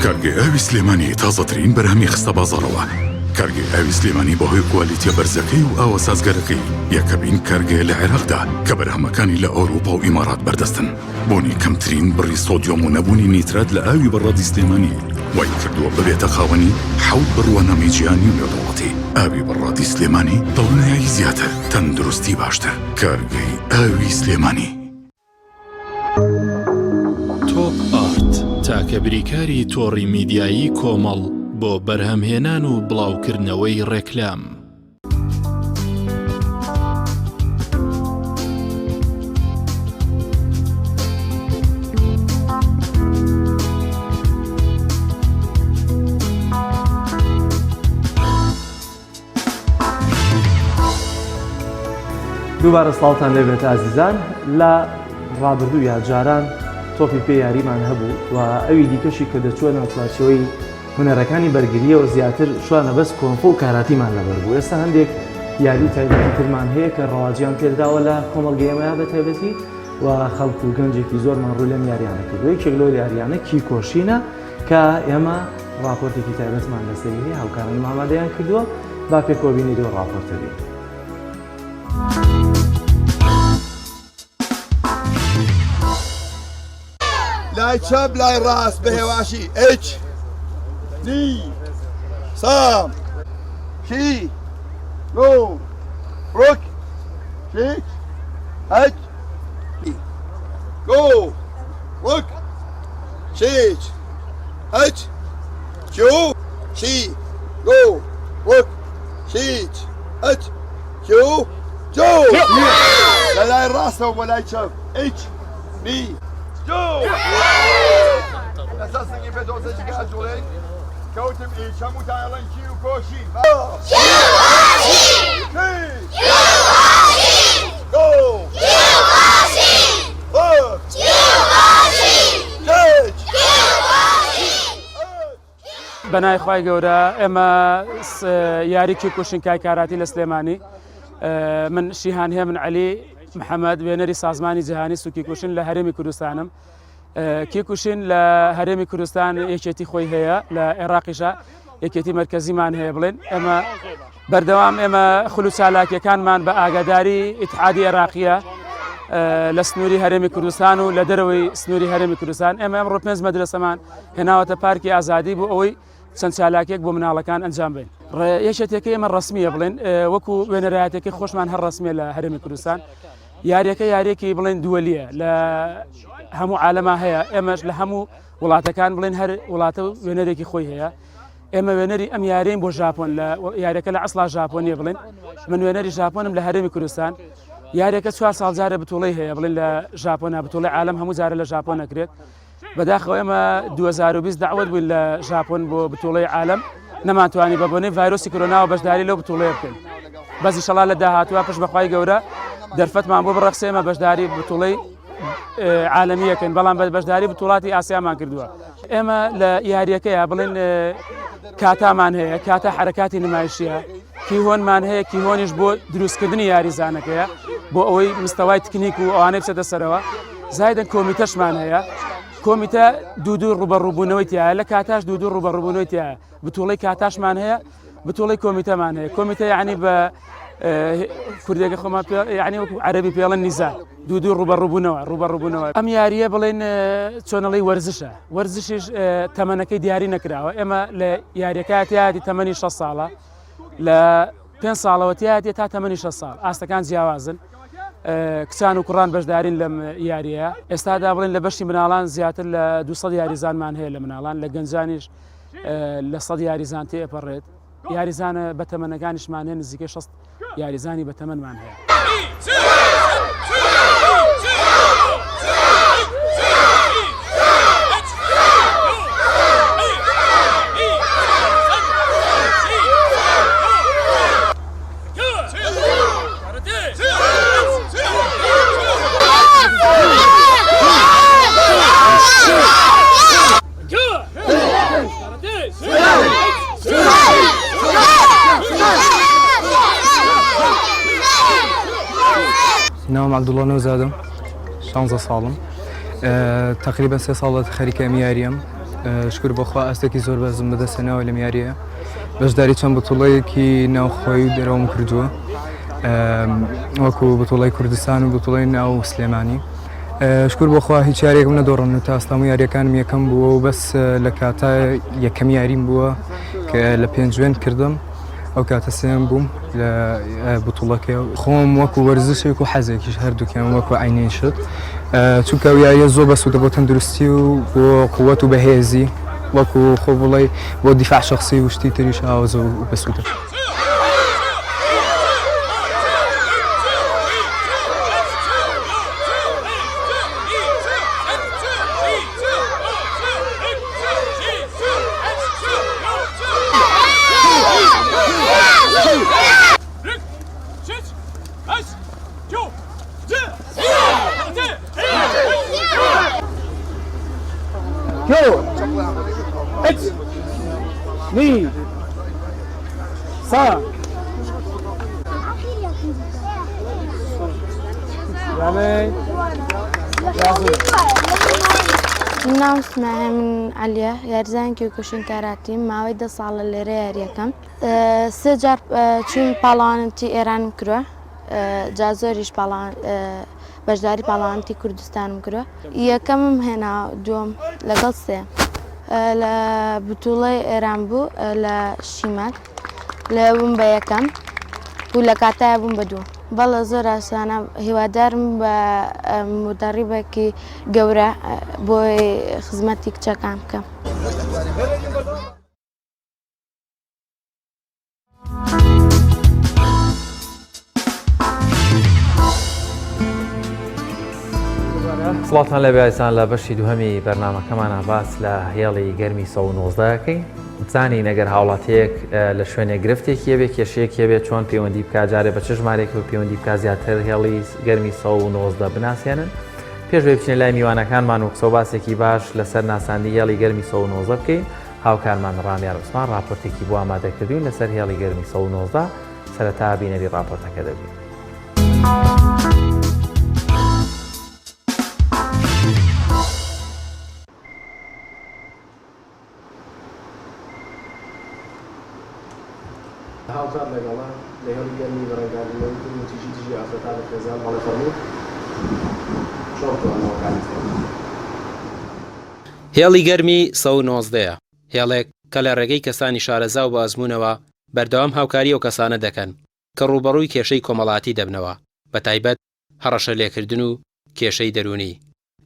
کارگەی ئاوی سلێمانی تازەترین بەرهەمی خستە بازاڕەوە کارگەی ئاوی سلێمانی بەهۆی کوالیتیە بەرزەکەی و ئاوە سازگەرەکەی یەکەمین کارگەیە لە عێراقدا کە بەرهەمەکانی لە ئەوروپا و ئیمارات بەردەستن بۆنی کەمترین بڕی سۆدیۆم و نەبوونی نیترات لە ئاوی بەڕادی سلێمانی وای کردووە ببێتە خاوەنی حەوت بڕوانەمی جیهانی و نێودەوڵەتی ئاوی بەڕادی سلێمانی دڵنیایی زیاتر تەندروستی باشتر کارگەی ئاوی سلێمانی تۆپ ئارت تاکە چالاکە بریکاری تۆڕی میدیایی کۆمەڵ بۆ بەرهەمهێنان و بڵاوکردنەوەی ڕێکلام. دووبارە سڵاوتان لێبێت ئازیزان. لە ڕابردوو یا جاران تۆپی پێ یاریمان هەبوو و ئەوی دیکەشی کە دەچوە ناوچوارچەوەی هونەرەکانی بەرگریەوە زیاتر شوانە بەس کۆنفۆ و کاراتیمان لەبەر بوو. ئێستا هەندێک یاری تایبەتی ترمان هەیە کە ڕەواجیان پێدراوە لە کۆمەڵگەیەمەیە بە تایبەتی و خەڵک و گەنجێکی زۆرمان ڕوو لەم یاریانە کردووە. یەکێک لەو یاریانە کیکۆشینە کە ئێمە ڕاپۆرتێکی تایبەتمان لەسەری هەیە، هاوکاران ئامادەیان کردووە. با پێکۆبینی دەو ڕاپۆرتە بێت. لای چەپ لای ڕاست بە هێواشی ئەچ دی سام کی گۆ ڕۆک شیچ ئەچ گۆ ڕۆک شیچ ئەچ کیو شی گۆ ڕۆک شیچ ئەچ کیو جو لە لای ڕاستەوە بۆ لای چەپ ئەچ دی ئەساسنگی بە دۆزەجیگە ئەجوڵێک کەوتم ئیچ هەمووتان ئەڵێن کی و کۆشی بەنای خوای گەورە ئێمە یاریکی کوشنکای کاراتی لە سلێمانی من شیهان هێ من عەلی محەممەد وێنەری سازمانی جیهانی سوکی کوشن لە هەرێمی کوردستانم. کیکوشین لە هەرێمی کوردستان یەکێتی خۆی هەیە، لە عێراقیشە یەکێتی مرکزیمان هەیە. بڵێن ئێمە بەردەوام ئێمە خولو چالاکیەکانمان بە ئاگاداری ئیتحادی عێراقیە لە سنووری هەرێمی کوردستان و لە دەرەوەی سنووری هەرێمی کوردستان. ئێمە ئەمڕۆ 5 مەدرسەمان هێناوەتە پارکی ئازادی بۆ ئەوەی چەند چالاکێک بۆ مناڵەکان ئەنجام بین. یەکێتەکەی ئێمە ڕسمیە بڵێن وەکو وێنەرایەتێکی خۆشمان هەر ڕسمیە لە هەرێمی کوردستان. یاریەکە یاریەکی بڵێن دووەلیە لە هەموو عالەما هەیە. ئێمەش لە هەموو وڵاتەکان بڵێن هەر وڵاتە وێنەرێکی خۆی هەیە. ئێمە وێنەری ئەم یارین بۆ ژاپۆن لە یاریەکە لە ئەسڵا ژاپۆنیە. بڵێن من وێنەری ژاپۆنم لە هەرێمی کوردستان. یاریەکە 4 ساڵ جارە بتوڵەی هەیە بڵێن لە ژاپۆنە بتوڵی عالم هەموو جارە لە ژاپۆن نەکرێت. بەداخەوە ئێمە 2020 داوت بووین لە ژاپۆن بۆ بتوڵەی عالم نەماتوانی بە بۆنەی ڤایرۆسی کۆرۆناوە بەشداری لەو بتوڵەیە بکەین. بەزی شەڵا لە داهاتوە پشت بەخوای گەورە دەرفەتمان بۆ بڕەخسێمە بەشداری بتوڵەی عالمیەکەین، بەڵام بەشداری بتوڵاتی ئاسیامان کردووە. ئێمە لە یاریەکەیە بڵێن کاتامان هەیە، کاتە حرەکاتی نمایشیە، کیهۆنمان هەیە، کیهۆنیش بۆ دروستکردنی یاریزانەکەیە بۆ ئەوەی مستەوای تکنیک و ئەوانەی بچێتە سەرەوە. زایدەن کۆمیتەشمان هەیە، کۆمیتە دوو ڕوبەڕووبوونەوەی تایە، لە کاتاش دوو ڕوبەڕووبوونەوەی تایە. بتوڵەی کاتاشمان هەیە، بتوڵەی کۆمیتەمان هەیە. کۆمیتە یعنی بە کوردێکە خۆمان یعنی وەکو عەرەبی پێڵەن نیزان، دوو ڕوبەڕووبوونەوە. ئەم یاریە بڵێن چۆنەڵی وەرزشە، وەرزشیش تەمەنەکەی دیاری نەکراوە. ئێمە لە یاریەکەتیاتی تەمەنی 6 ساڵە، لە 5 ساڵەوە تیاتی تا تەمەنی 6 ساڵ. ئاستەکان جیاوازن، کچان و کوڕان بەشدارین لەم یاریە. ئێستادا بڵێن لە بەشی مناڵان زیاتر لە 200 یاریزانمان هەیە لە مناڵان، لە گەنجانیش لە 100 یاریزان تێپەڕێت. یاریزانە بە تەمەنەکانیشمان هەیە، نزیکەی 6 یاریزانی بە تەمەنمان هەیە. ناوم عەبدوڵڵا نەوزادم، 16 ساڵم، تقریبا 3 ساڵە خەریکە ئەم یاریەم. شکر بۆخوا ئەستێکی زۆر بەزم بەدەستێناوە لەم یاریە. بەشداری چەند بتوڵەیەکی ناوخۆی و دەرەوەم کردووە، وەکو بتوڵەی کوردستان و بتوڵەی ناو سلێمانی. شکر بۆخوا هیچ یاریێکم نەدۆڕم تا ئەستا هەموو یاریەکانم یەکەم بووە و بەس لە کاتا یەکەم یاریم بووە کە لە پێنجوێن کردم ئەو کاتە سێم بووم لە بوتوڵەکە خۆم وەکو وەرزشێک و حەزێکیش هەردووکیان وەکو عینین شت چونکە ئەو یاریە زۆر بەسوودە بۆ تەندروستی و بۆ قووەت و بەهێزی وەکو خۆ بڵێ بۆ دیفاع شخصی و شتی تریش ئاوازە و بەسوودە. ناو اسمها من عليا يارزان كيكوشين كاراتي ماوي 10 ساڵە لێرە یاریەکەم سێ جار چوون پاڵانتی ئێرانم کردووە جا زۆریش بەشداری پاڵانتی کوردستانم کردووە یەکەمم هێنا دووەم لەگەڵ سێ لە بتوڵەی ئێران بوو لە شیمال لە بووم بە یەکەم و لە کاتایە بووم بە دووەم بەڵە زۆر ئاسانە هیوادارم بە مدەڕیبێکی گەورە بۆی خزمەتی کچەکان بکەم. سڵاتان لە بیایسان لە بەشی دووهەمی بەرنامەکەمانە باس لە هێڵی گەرمی 1990ەکەی زانی نەگەر هاوڵاتیەک لە شوێنێ گرفتێکی هەبێت کێشەیەکی هەبێت چۆن پەیوەندی بکات جارێ بە چ ژمارێک و پەیوەندی بکات زیاتر هێڵی گەرمی 1990 بناسیێنن پێشوێ بچینە لای میوانەکانمان و قسە و باسێکی باش لەسەر ناساندی هێڵی گەرمی 1990 بکەین هاوکارمان ڕامیار عوسمان راپۆرتێکی بۆ ئامادەکردوین لەسەر هێڵی گەرمی 1990 سەرەتا بینەری راپۆرتەکە دەبین. هاوکار لەگەڵا لە هێڵی گەرمی بەڕێوەبردنەوەی تووتیژی دژی ئافرەتا لە خێزان بەڵێ فەرموو چۆن توانەوەکانی هێڵی گەرمی 1990ەیە هێڵێک کە لە ڕێگەی کەسانی شارەزا و بە ئەزموونەوە بەردەوام هاوکاری ئەو کەسانە دەکەن کە ڕوبەڕووی کێشەی کۆمەڵاتی دەبنەوە بە تایبەت هەڕەشە لێکردن و کێشەی دەرونی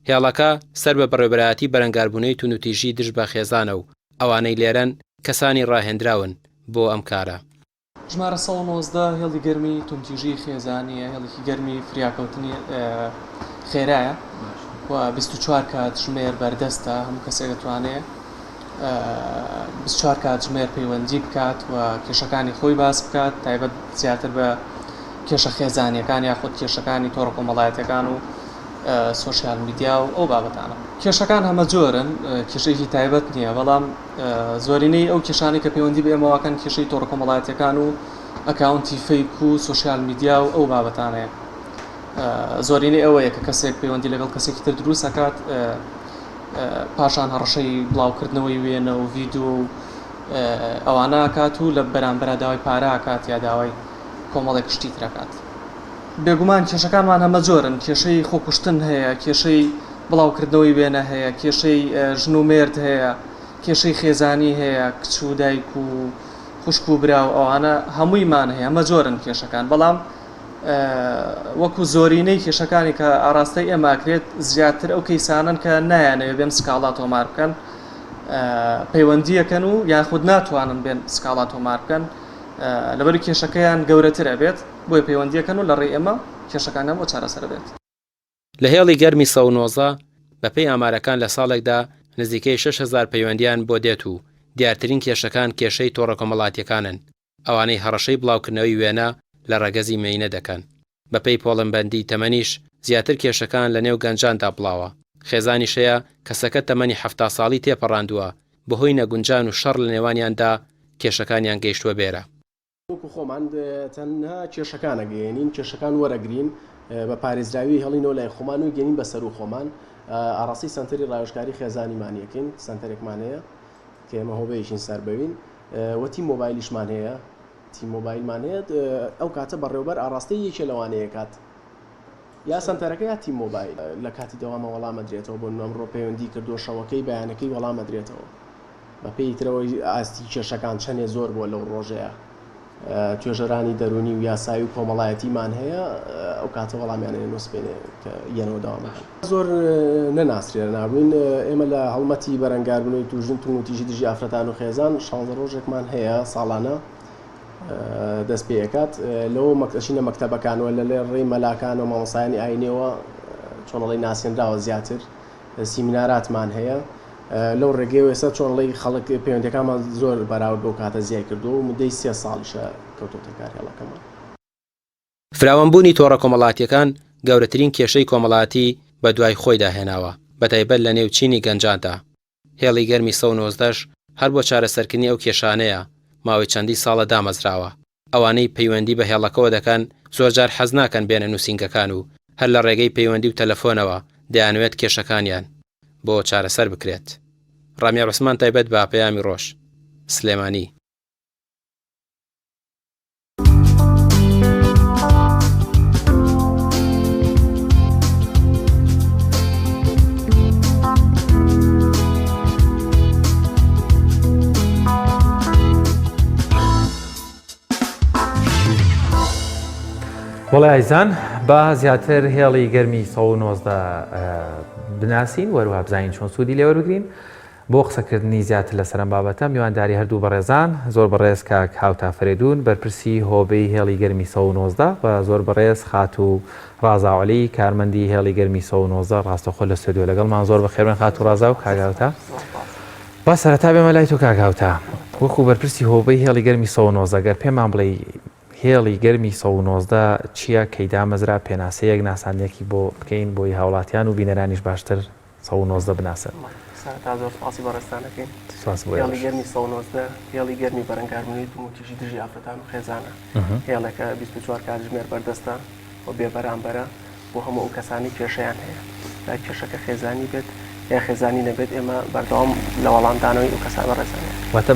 هێڵەکە سەر بە بەڕێوەبەرایەتی بەرەنگاربوونەی تووتیژی دژ بە خێزانە و ئەوانەی لێرەن کەسانی ڕاهێنراون بۆ ئەم کارە. ژمارە 1990 هێڵی گەرمی تووتیژی خێزانیە هێڵێکی گەرمی فریاکەوتنی خێرایە و 24 کات ژمێر بەردەستە هەموو کەسێک دەتوانێت 24 کات ژمێر پەیوەندی بکات و کێشەکانی خۆی باس بکات تایبەت زیاتر بە کێشە خێزانیەکان یاخود کێشەکانی تۆڕە کۆمەڵایەتەکان و سۆشیال میدیا و ئەو بابەتانە کێشەکان هەمە جۆرن کێشەیەکی تایبەت نییە بەڵام زۆرینەی ئەو کێشانی کە پەیوەندی بە ئێمەوەکەن کێشەی تۆڕە کۆمەڵایەتەکان و ئەکاونتی فەیک و سۆشیال میدیا و ئەو بابەتانەیە زۆرینەی ئەوەیە کە کەسێک پەیوەندی لەگەڵ کەسێکی تر دروست ئەکات پاشان هەڕەشەی بڵاوکردنەوەی وێنە و ڤیدیۆ و ئەوانە ئاکات و لە بەرامبەر داوای پارە ئاکات یا داوای کۆمەڵێک شتی ترەکات بێگومان کێشەکانمان هەمە جۆرن کێشەی خۆکوشتن هەیە کێشەی بڵاوکردنەوەی وێنە هەیە کێشەی ژن و مێرد هەیە کێشەی خێزانی هەیە کچ و دایک و خوشک و برا و ئەوانە هەموویمان هەیە ئەمە جۆرن کێشەکان بەڵام وەکو زۆرینەی کێشەکانی کە ئاراستەی ئێماکرێت زیاتر ئەو کەیسانن کە نایانەوێت بێن سکاڵا تۆمار بکەن پەیوەندیەکەن و یاخود ناتوانن بێن سکاڵا تۆمار بکەن لەبەر کێشەکەیان گەورەترە بێت بۆی پەیوەندیەکەن و لە ڕێی ئێمە کێشەکانیان بۆ چارەسەر بێت. لە هێڵی گەرمی 1990 بەپێی ئامارەکان لە ساڵێکدا نزیکەی 6,000 پەیوەندیان بۆ دێت و دیارترین کێشەکان کێشەی تۆڕە کۆمەڵاتیەکانن ئەوانەی هەڕەشەی بڵاوکردنەوەی وێنە لە ڕەگەزی مەینە دەکەن بەپێی پۆڵمبەندی تەمەنیش زیاتر کێشەکان لە نێو گەنجاندا بڵاوە خێزانی شەیە کەسەکە تەمەنی 70 ساڵی تێپەڕاندووە بەهۆی نەگونجان و شەڕ لە نێوانیاندا کێشەکانیان گەیشتووە بێرە. وەکو خۆمان تەنها کێشەکان ئەگەێنین کێشەکان وەرەگرین بە پارێزراوی هەڵینەوە لای خۆمان و گەنین بەسەر و خۆمان ئاڕاستی سنتەری ڕاوێژکاری خێزانیمانیەکەین سنتەرێکمان هەیە کە ئێمە هۆبەیەشین سەر بەوین وەتی مۆبایلیشمان هەیە تی مۆبایلمان هەیە ئەو کاتە بەڕێوەبەر ئاڕاستی یەکێ لەوانەیە کات یا سنتەرەکە یا تی مۆبایل لە کاتی دەوامە وەڵامە درێتەوە بۆ ئەمڕۆ پەیوەندی کردو شەوەکەی بەیانەکەی وەڵامە درێتەوە بە پێی ترەوەی ئاستی کێشەکان چەندێ زۆر بووە لەو ڕۆژەیە توێژەرانی دەرونی و یاسایی و کۆمەڵایەتیمان هەیە ئەو کاتە وەڵامیانێ نووسبێنێ کە یەنەوە داوامەکەن زۆر نەناسرێ نابووین ئێمە لە هەڵمەتی بەرەنگاربوونەوەی توژن و تیژی دژی ئافرەتان و خێزان 16 ڕۆژێکمان هەیە ساڵانە دەست پێکات لەوە مەکتەشینە مەکتەبەکانەوە لە لێ ڕێی مەلاکان و مامۆسایانی ئاینەوە چۆنەڵی ناسێنراوە زیاتر سیمیناراتمان هەیە لەو ڕێگەی ئێستا چۆنڵی خەڵک پەیوەندیەکانمان زۆر بەراورد بۆ کاتە زیای کردو و مدەی 3 ساڵیشە کەوتۆتە کار هێڵەکەمان. فراوانبوونی تۆڕە کۆمەڵاتیەکان گەورەترین کێشەی کۆمەڵاتی بە دوای خۆی داهێناوە بەتایبەت لە نێو چینی گەنجاندا. هێڵی گەرمی 1990 هەر بۆ چارەسەرکردنی ئەو کێشانەیە ماوەی چەندی ساڵە دامەزراوە. ئەوانەی پەیوەندی بە هێڵەکەوە دەکەن زۆرجار حەز ناکەن بێنە نووسینگەکان و هەر لە ڕێگەی پەیوەندی و تەلەفۆنەوە دەیانوێت کێشەکانیان بۆ چارەسەر بکرێت. ڕامیا ڕوسمان تایبەت بە پەیامی ڕۆژ سلێمانی. وڵای ئایزان با زیاتر هێڵی گەرمی 1990 بناسین وەروە بزانین چۆن سوودی لێوەربگرین بۆ قسەکردنی زیاتر لە سەرم بابەتە میوانداری هەردوو بەڕێزان زۆر بەڕێز کاک هاوتا فەرێدون بەرپرسی هۆبەی هێڵی گەرمی 1990 بە زۆر بەڕێز خات و ڕازاوعلی کارمەندی هێڵی گەرمی 1990 ڕاستەخۆ لە ستۆدیۆ لەگەڵمان زۆر بەخێربن خات و ڕازاو کاگاوتا با سەرەتا بێمە لای تۆ کاگاوتا وەکو بەرپرسی هۆبەی هێڵی گەرمی 1990 گەر پێمان بڵێ هێڵی گەرمی 1990 چییە کەیدا مەزرا پێناسەیەک ناسانیەکی بۆ بکەین بۆی هاوڵاتیان و بینەرانیش باشتر 1990 بناسن. تا زۆر سپاسی بەڕێستانەکەین. هێڵی گەرمی 1990 هێڵی گەرمی بەرەنگاربوونی توموتیژی دژی ئافرەتان و خێزانە. هێڵەکە 24 کاتژمێر بەردەستە بۆ بێبەرامبەرە بۆ هەموو ئەو کەسانی کێشەیان هەیە. تا کێشەکە خێزانی بێت یا خێزانی نەبێت ئێمە بەردەوام لە وەڵامدانەوەی ئەو کەسانە ڕێزانێت. واتە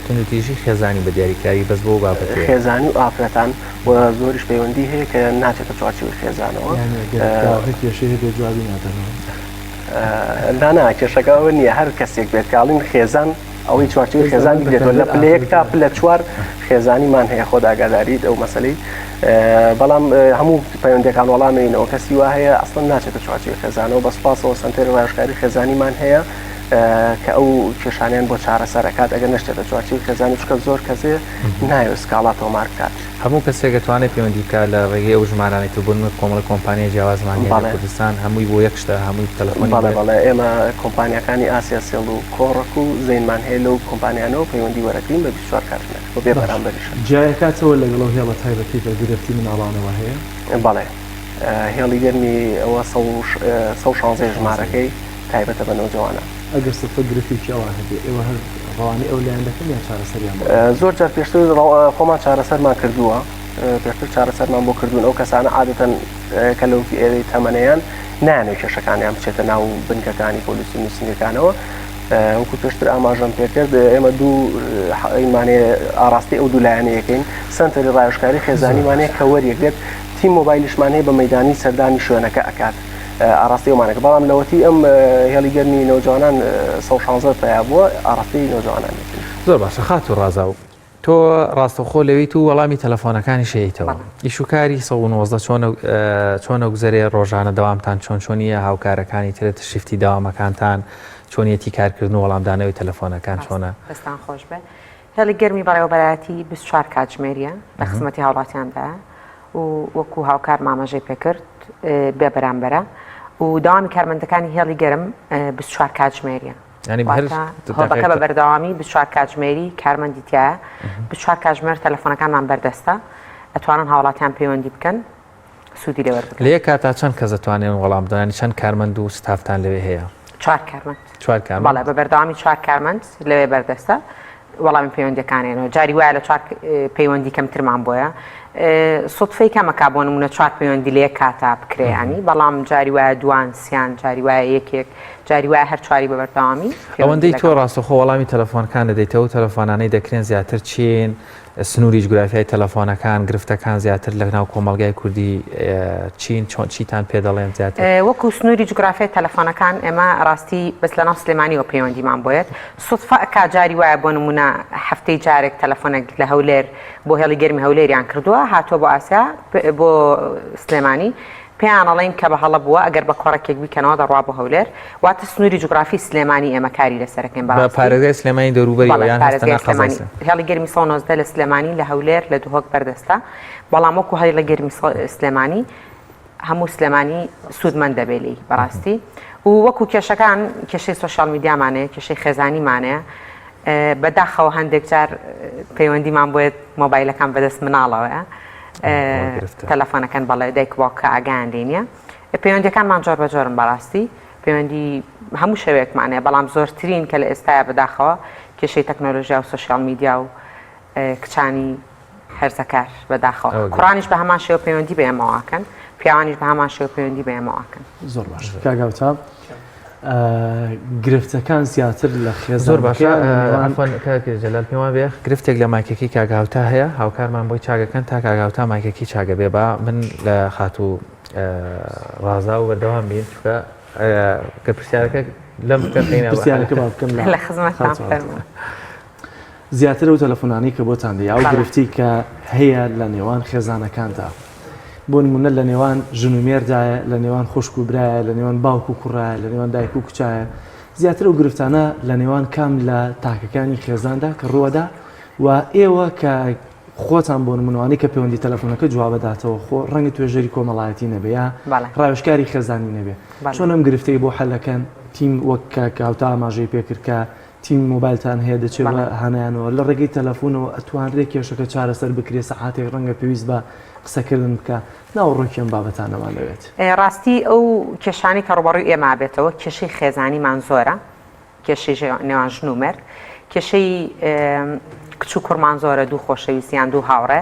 توندوتیژی خێزانی بە دیاریکاری بەس بۆ بابەت خێزانی و ئافرەتان و زۆریش پەیوەندی هەیە کە ناچێتە چوارچێوەی خێزانەوە. کێشەی بێ جوابی نادەنەوە. نا کێشەکەەوە نییە هەر کەسێک بێت کاڵین خێزان ئەوەی چوارچێوەی خێزانی بێتەوە لە پلەیەک تا پلە 4 خێزانیمان هەیە خۆ ئاگاداریت ئەو مەسەلەی بەڵام هەموو پەیوەندەکان وەڵامێنەوە کەسی وا هەیە ئەسڵەن ناچێتە چوارچێوەی خێزانەوە بە سوپاسەوە سەنتەری ڕایشکاری خێزانیمان هەیە کە ئەو کێشانیان بۆ چارەسەرەکات ئەگەر نەشتێتە چوارچێوەی خێزانی چکە زۆر کەسێ نایە سکاڵا تۆمار بکات. هەموو کەسێک دەتوانێت پەیوەندی بکات لە ڕێگەی ئەو ژمارانەی تۆ بوون کۆمەڵە کۆمپانیای جیاوازمانی لە کوردستان هەمووی بۆ یەک شتە هەمووی تەلەفۆنی بەڵێ ئێمە کۆمپانیەکانی ئاسیا سێڵ و کۆڕک و زەینمان هەیە لەو کۆمپانیانەوە پەیوەندی وەرەگرین بە 24 کاتژمێر بۆ بێبەرامبەریش. جایەکاتەوە لەگەڵ هێڵە تایبەتی بە گرفتی مناڵانەوە هەیە؟ بەڵێ هێڵی گەرمی ئەوە 116 ژمارەکەی تایبەتە بە نەوجەوانە. ئەگەر سفە گرفتی ئەوە هەبێ ئێوە هەر ڕەوانی ئەو لایەن دەکەن یا چارەسەریان زۆر جار پێشتر خۆمان چارەسەرمان کردووە پێشتر چارەسەرمان بۆ کردوون ئەو کەسانە عادەتەن کە لەو ئێرەی تەمەنەیان نانێت کێشەکانیان بچێتە ناو بنکەکانی پۆلیسی نووسینگەکانەوە وەکو پێشتر ئاماژەم پێکرد ئێمە دوو ئیمانێ ئاراستی ئەو دوو لایەنەیەکەین سنتەری ڕایشکاری خێزانیمانەیە کە وەریەکرێت تیم مۆبایلیشمان هەیە بە مەیدانی سەردانی شوێنەکە ئەکات ئاراستی ئەومانەکە بەڵام لەوەتی ئەم هێڵی گەرمی نەوجوانان 116 پیا بووە ئاراستی نەوجوانان زۆر باشە خات و ڕازاو تۆ ڕاستەخۆ لەویت و وەڵامی تەلەفۆنەکانی شەیتەوە ئیشوکاری 1990 چۆنە گوزەرێ ڕۆژانە دەوامتان چۆنیە هاوکارەکانی ترێت شیفتی داوامەکانتان چۆنیەتی کارکردن و وەڵامدانەوەی تەلەفۆنەکان چۆنە دەستان خۆش بێت هێڵی گەرمی بەڕێوەبەرایەتی 24 کاتژمێریە لە خزمەتی هاوڵاتیاندا و وەکو هاوکار مامەژەی پێکرد بێ بەرامبەرە و داوامی کارمەندەکانی هێڵی گەرم 24 کاتژمێریە هەڵبەکە بە بەردەوامی 24 کاتژمێری کارمەندی تایە 24 کاتژمێر تەلەفۆنەکانمان بەردەستە ئەتوانن هاوڵاتیان پەیوەندی بکەن سوودی لێوەربگرن. لە یەک کاتا چەند کەس دەتوانێن وەڵام بدەن چەند کارمەند و ستافتان لەوێ هەیە؟ 4 کارمەند بەڵێ بە بەردەوامی 4 کارمەند لەوێ بەردەستە وەڵامی پەیوەندیەکانێنەوە جاری وایە لە 4 پەیوەندی کەمترمان بۆیە سوتفەی کەمەکە بۆ نمونە 4 پەیوەندی لە یەک کاتا بکرێیانی بەڵام جاری وایە دوان سیان جاری وایە یەکێک جاری وایە هەر چواری بەبەردەوامی ئەوەندەی تۆ ڕاستەخۆ وەڵامی تەلەفۆنەکان دەدەیتەوە تەلەفۆنانەی دەکرێن زیاتر چین سنووری جوگرافیای تەلەفۆنەکان گرفتەکان زیاتر لە ناو کۆمەلگای کوردی چین چۆن چیتان پێ دەڵێن زیاتر وەکو سنووری جوگرافیای تەلەفۆنەکان ئێمە ڕاستی بەس لە ناو سلێمانیەوە پەیوەندیمان بۆیێت سوتفا کاجاری وایە بۆ نمونە هەفتەی جارێک تەلەفۆنێک لە هەولێر بۆ هێڵی گەرمی هەولێریان کردووە هاتووە بۆ ئاسیا بۆ سلێمانی پێیان ئەڵێن کە بە هەڵە بووە ئەگەر بە کۆڕێکێک بیکەنەوە دەڕوا بۆ هەولێر واتە سنووری جوگرافی سلێمانی ئێمە کاری لەسەرەکەین بە پارێزگای سلێمانی دەوروبەریەوەیان هێڵی گەرمی 19 لە سلێمانی لە هەولێر لە دووهۆک بەردەستە بەڵام وەکو هەڵی لە گەرمی سلێمانی هەموو سلێمانی سوودمەند دەبێلی بەڕاستی و وەکو کێشەکان کێشەی سوۆشیال میدیامانەیە کێشەی خێزانیمانەیە بەداخەوە هەندێک جار پەیوەندیمان بۆیێت مۆبایلەکان بەدەست مناڵەوەیە تەلەفۆنەکەن بەڵێ دایک باوکە ئاگیان لێنە پەیوەندیەکانمان جۆر بە جۆرن بەڕاستی پەیوەندی هەموو شەوێکمانەیە بەڵام زۆرترین کە لە ئێستاە بەداخەوە کێشەی تەکنۆلۆژیا و سوۆشیال میدیا و کچانی هەرزەکار بەداخەوە کوڕانیش بە هەمان شێوە پەیوەندی بە ئێمەواکەن پیاوانیش بە هەمان شێوە پەیوەندی بە ئێمەواکەن زۆر باش کاگاوتا گرفتەکان زیاتر لە خێزان زۆر باشە جەلال پێوان بێ گرفتێک لە مایکێکی کاگاوتا هەیە هاوکارمان بۆی چاگەکەن تا کاگاوتا مایکێکی چاگە بێ با من لە خاتوو ڕازا و بەردەوام بین چکە کە پرسیارەکە لەم پرسیارەکە بکەم لە خزمەتتان فەرموو زیاتر ئەو تەلەفۆنانی کە بۆتان دێ ئەو گرفتی کە هەیە لە نێوان خێزانەکاندا بۆ نمونە لە نێوان ژن و مێردایە لە نێوان خوشک و برایە لە نێوان باوک و کوڕایە لە نێوان دایک و کچایە زیاتر ئەو گرفتانە لە نێوان کام لە تاکەکانی خێزاندا کە ڕووەدا و ئێوە کە خۆتان بۆ نمونەوانی کە پەیوەندی تەلەفۆنەکە جواب بداتەوە خۆ ڕەنگە توێژەری کۆمەڵایەتی نەبێ یا ڕاوێژکاری خێزانی نەبێ چۆن ئەم گرفتەی بۆ حەلەکەن تیم وەک کاوتا ئاماژەی پێکرد کە تیم مۆبایلتان هەیە دەچێت هەنایانەوە لە ڕێگەی تەلەفۆنەوە ئەتوانرێت کێشەکە چارەسەر بکرێت سەعاتێک ڕەنگە پێویست بە قسەکردن بکە ناوڕۆکیان بابەتانەوان دەوێت ڕاستی ئەو کێشانی کە ڕوبەڕووی ئێمە بێتەوە کێشەی خێزانیمان زۆرە کێشەی نێوان ژن و مرد کێشەی کچ و کوڕمان زۆرە دوو خۆشەویستیان دوو هاوڕێ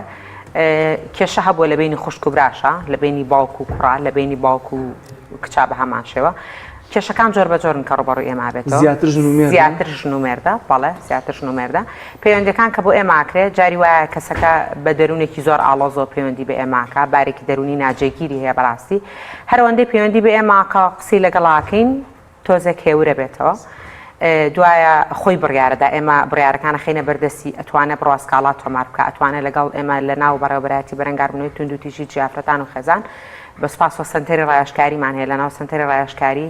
کێشە هەبووە لە بینی خوشک و براشە لە بینی باوک و کوڕا لە بینی باوک و کچا بە هەمان شێوە کێشەکان جۆر بە جۆرن کە ڕوبەڕووی ئێمە بێتەوە زیاتر ژن و مێردە بەڵێ زیاتر ژن و مێردە پەیوەندیەکان کە بۆ ئێماکرێت جاری وایە کەسەکە بە دەروونێکی زۆر ئاڵۆزۆ پەیوەندی بە ئێماکە بارێکی دەرونی ناجێگیری هەیە بەڕاستی هەروەندەی پەیوەندی بە ئێماکە قسەی لەگەڵاکەین تۆزێک هێورە بێتەوە دوایە خۆی بڕیارەدا ئێمە بڕیارەکانە خینە بەردەستی ئەتوانە بڕواستکاڵات تۆمار بکە ئەتوانێت لەگەڵ ئێمە لە ناو بەڕێوەبەرەتی بەرەنگاربوونەوەی تونند و تیژی جیافرەتان و خێزان بەسپاسۆ سنتەری ڕایشکاریمان هەیە لە ناو سنتەری ڕایشکاری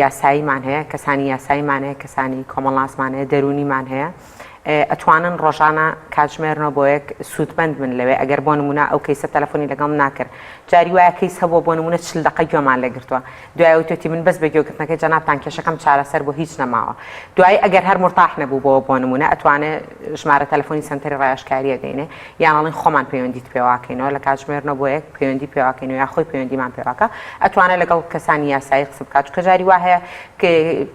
یاساییمان هەیە کەسانی یاساییمان هەیە کەسانی کۆمەڵاسمان هەیە دەرونیمان هەیە ئەتوانن ڕۆژانە کاتژمێرنەوە بۆ یەک سوودمەند من لەوێ ئەگەر بۆ نمونە ئەو کەیسە تەلەفۆنی لەگەڵ ناکرد جاری وایە کەیس هەبووە بۆ نمونە 40 دقەی گوێمان لەگرتووە دوای وتێتی من بەس بە گوێگرتنەکەی جەنابتان کێشەکەم چارەسەر بۆ هیچ نەماوە دوای ئەگەر هەر مرتاح نەبوو بۆ نمونە ئەتوانێت ژمارە تەلەفۆنی سنتەری ڕایشکاریە دێنێ یانڵین خۆمان پەیوەندیت پێواکەینەوە لە کاتژمێرنەوە بۆ یەک پەیوەندی پێواکەینەوە یا خۆی پەیوەندیمان پێواکە ئەتوانێت لەگەڵ کەسانی یاسایی قسە بکات چونکە جاری وا هەیە کە